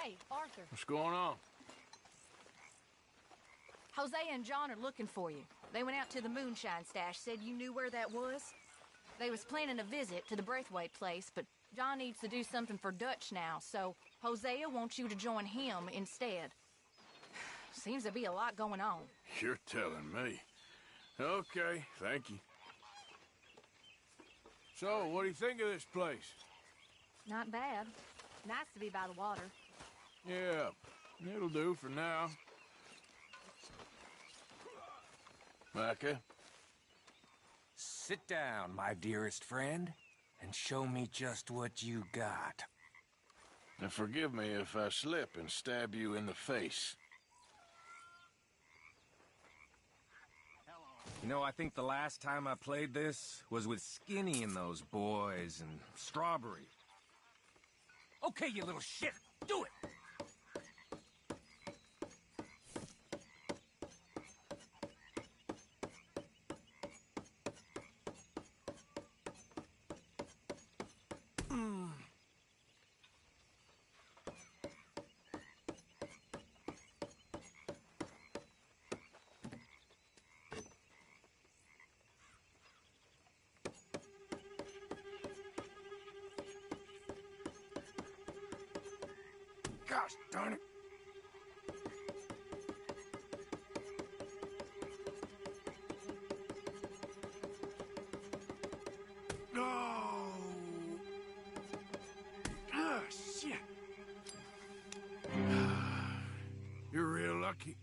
Hey, Arthur. What's going on? Hosea and John are looking for you. They went out to the moonshine stash, said you knew where that was. They was planning a visit to the Braithwaite place, but John needs to do something for Dutch now, so Hosea wants you to join him instead. Seems to be a lot going on. You're telling me. Okay, thank you. So, what do you think of this place? Not bad. Nice to be by the water. Yeah, it'll do for now. Micah? Sit down, my dearest friend, and show me just what you got. Now forgive me if I slip and stab you in the face. You know, I think the last time I played this was with Skinny and those boys and Strawberry. Okay, you little shit, do it! Gosh darn it. No. Ah, shit. You're real lucky.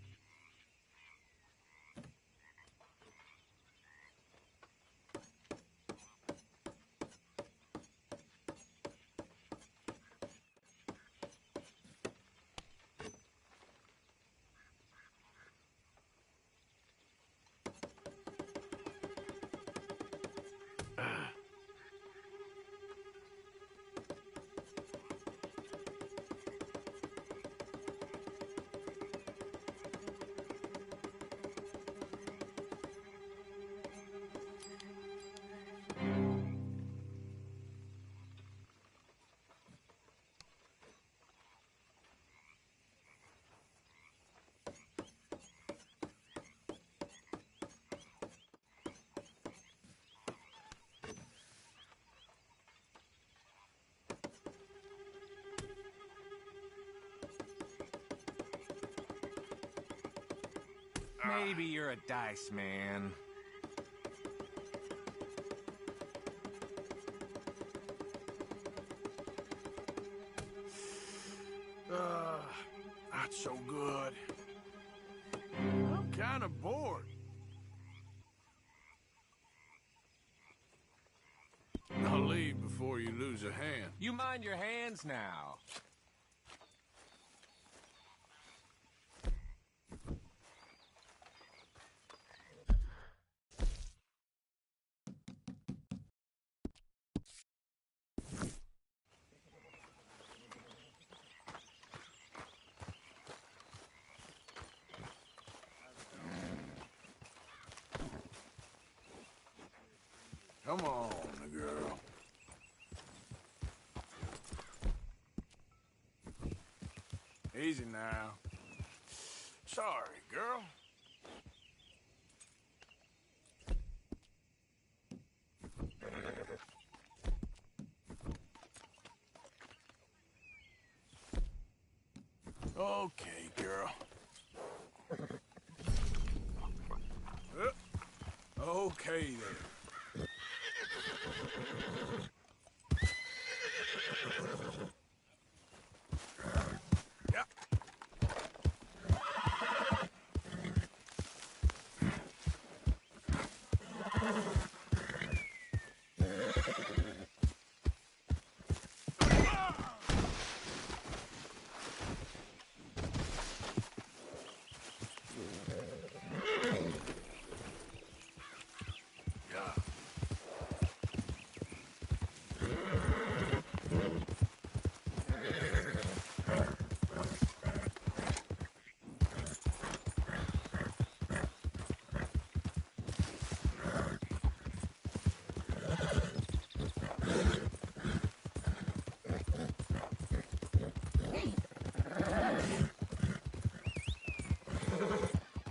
Maybe you're a dice man. Not so good. I'm kind of bored. I'll leave before you lose a hand. You mind your hands now. Come on, girl. Easy now. Sorry, girl. Okay, girl. Okay, then. Yep.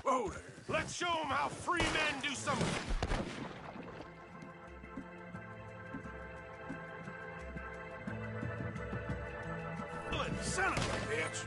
Whoa there. Let's show them how free men do something. Good son of a bitch.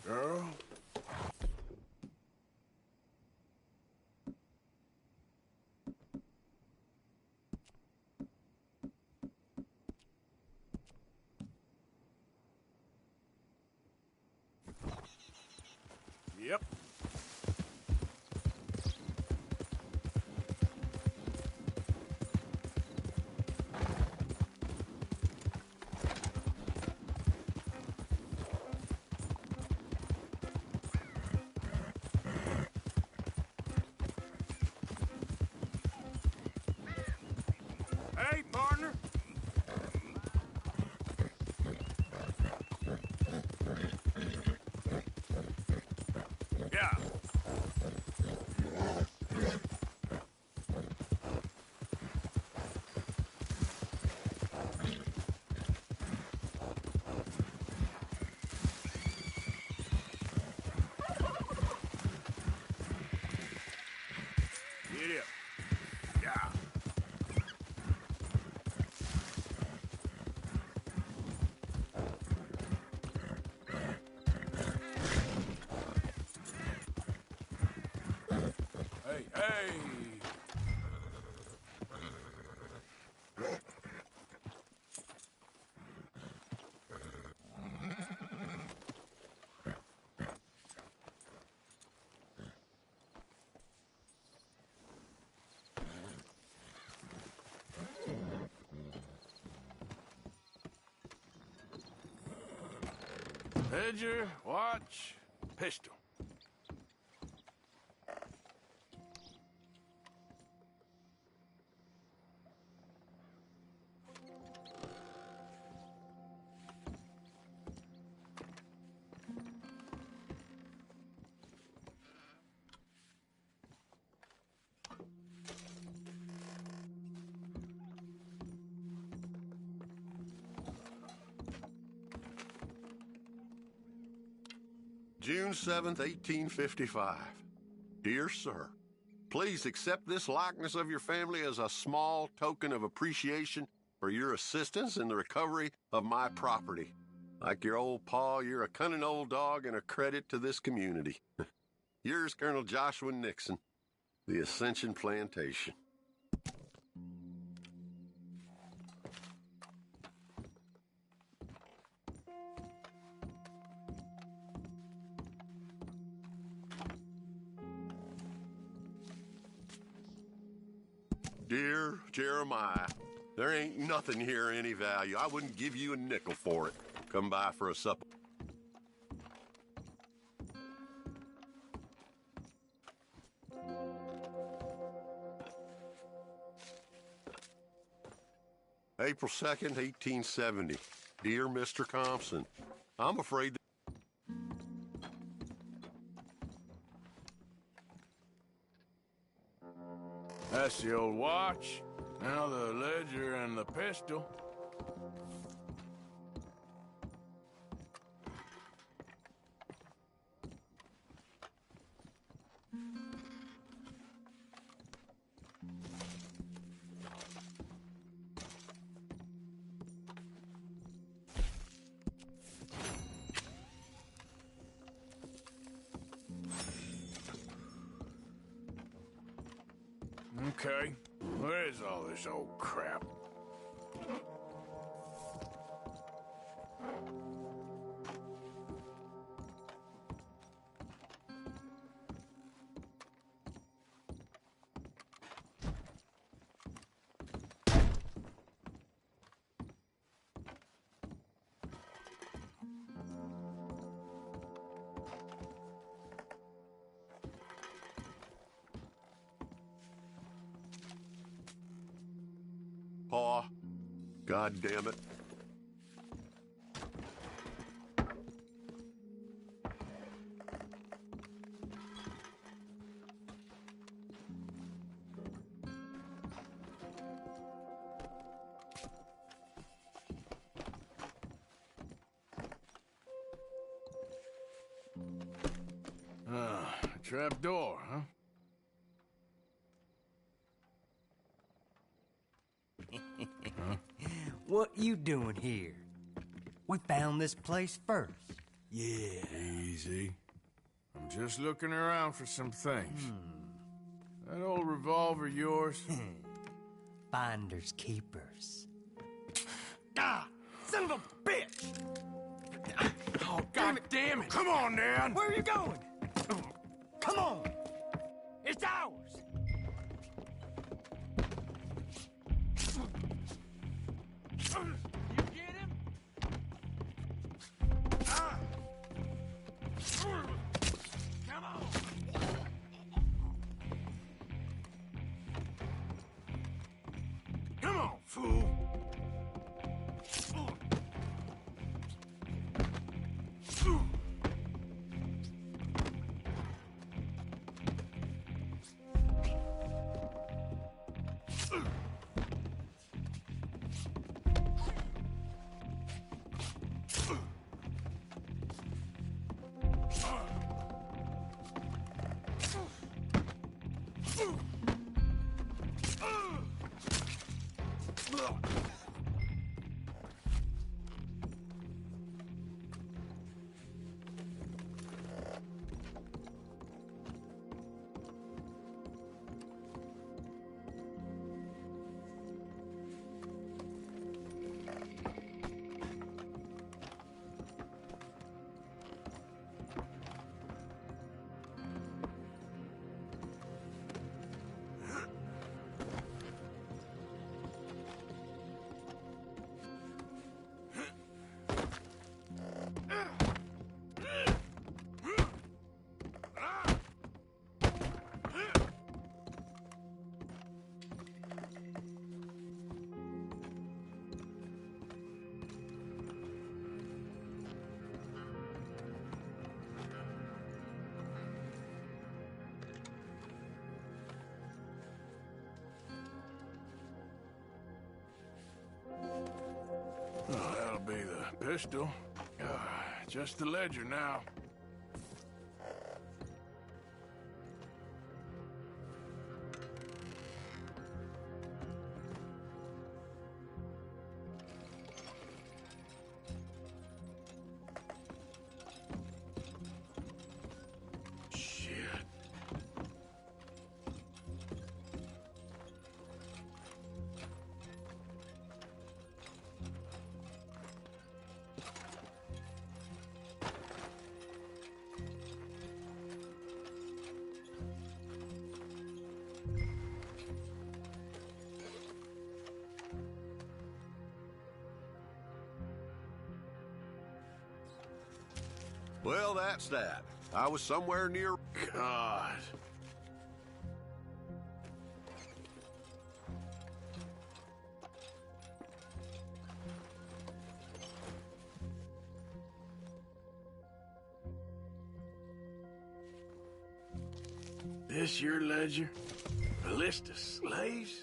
Girl? Yep. Hey, partner. Giddy up. Yeah. Hey, hey! Ledger, watch, pistol. June 7th, 1855. Dear Sir, please accept this likeness of your family as a small token of appreciation for your assistance in the recovery of my property. Like your old pa, you're a cunning old dog and a credit to this community. Yours, Colonel Joshua Nixon, the Ascension Plantation. Dear Jeremiah, there ain't nothing here of any value. I wouldn't give you a nickel for it. Come by for a supper. April 2nd, 1870. Dear Mr. Thompson, I'm afraid that That's the old watch. Now the ledger and the pistol. Okay, where is all this old crap? Pa, God damn it. Trap door, huh? What you doing here? We found this place first. Yeah. Easy. I'm just looking around for some things. That old revolver yours? Finders keepers. Ah! Son of a bitch! Oh, God damn it! Come on, Dad! Where are you going? Come on! It's ours! You get him? Come on! Come on, fool! Oh, that'll be the pistol. Just the ledger now. Well, that's that. I was somewhere near... God. This your ledger? A list of slaves?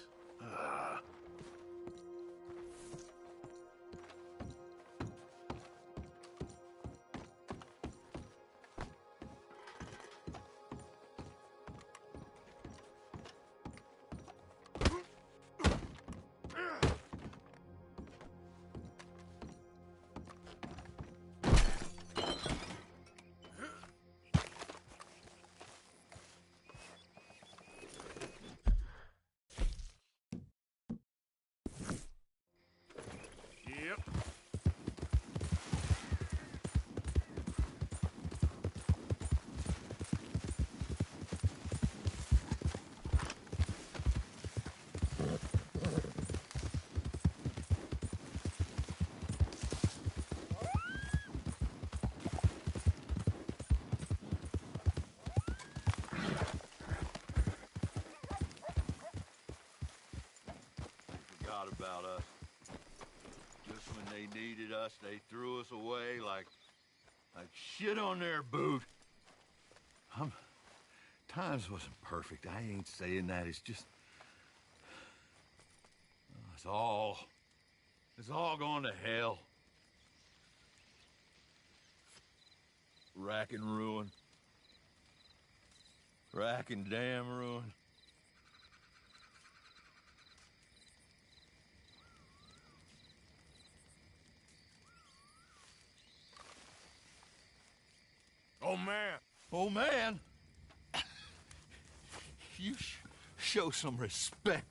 About us. Just when they needed us, they threw us away like shit on their boot. Times wasn't perfect. I ain't saying that. It's just... It's all going to hell. Rack and ruin. Rack and damn ruin. Oh, man. Oh, man. You show some respect.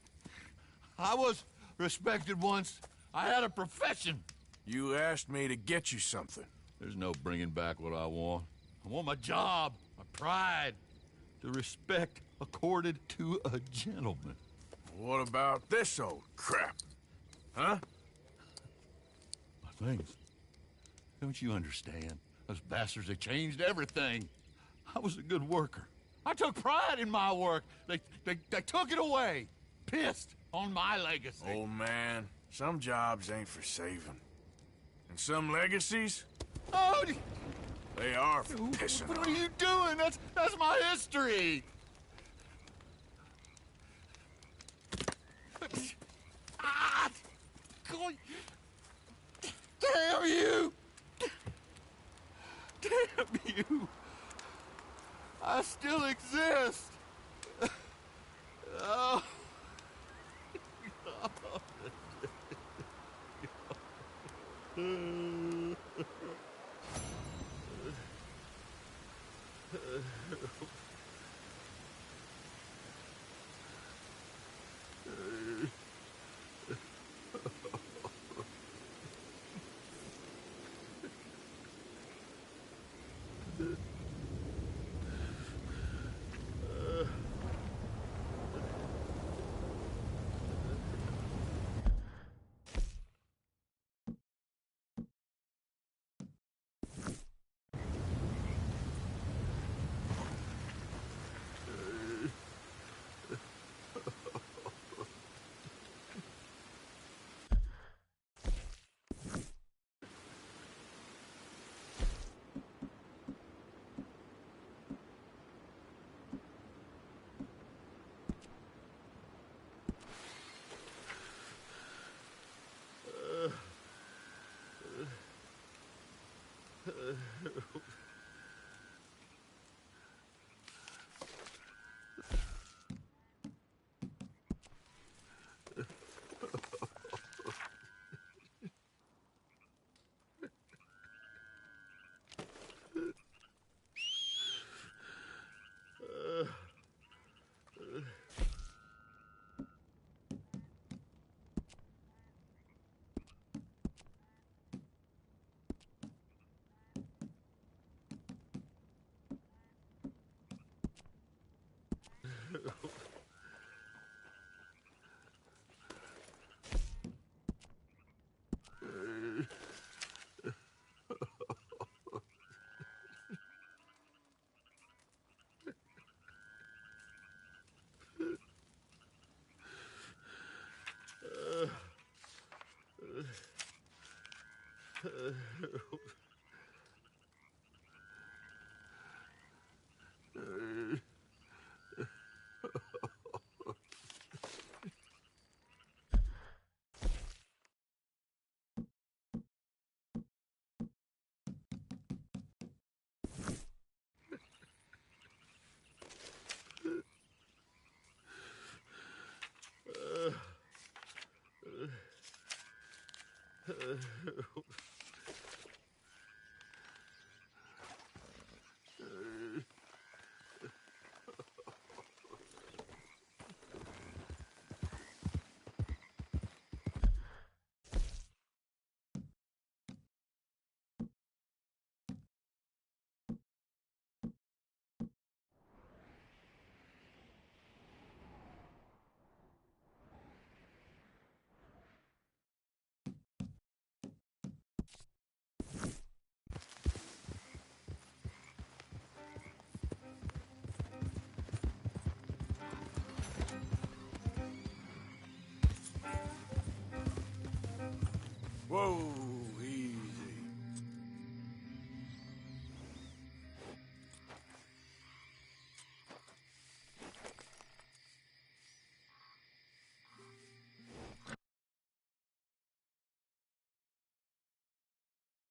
I was respected once. I had a profession. You asked me to get you something. There's no bringing back what I want. I want my job, my pride, the respect accorded to a gentleman. What about this old crap? Huh? My things. Don't you understand? Those bastards, they changed everything. I was a good worker. I took pride in my work. They took it away. Pissed on my legacy. Old man, some jobs ain't for saving. And some legacies? Oh, they are for pissing What on. are you doing? That's my history. Ah! God. Damn you! Damn you! I still exist! Oh. Oh.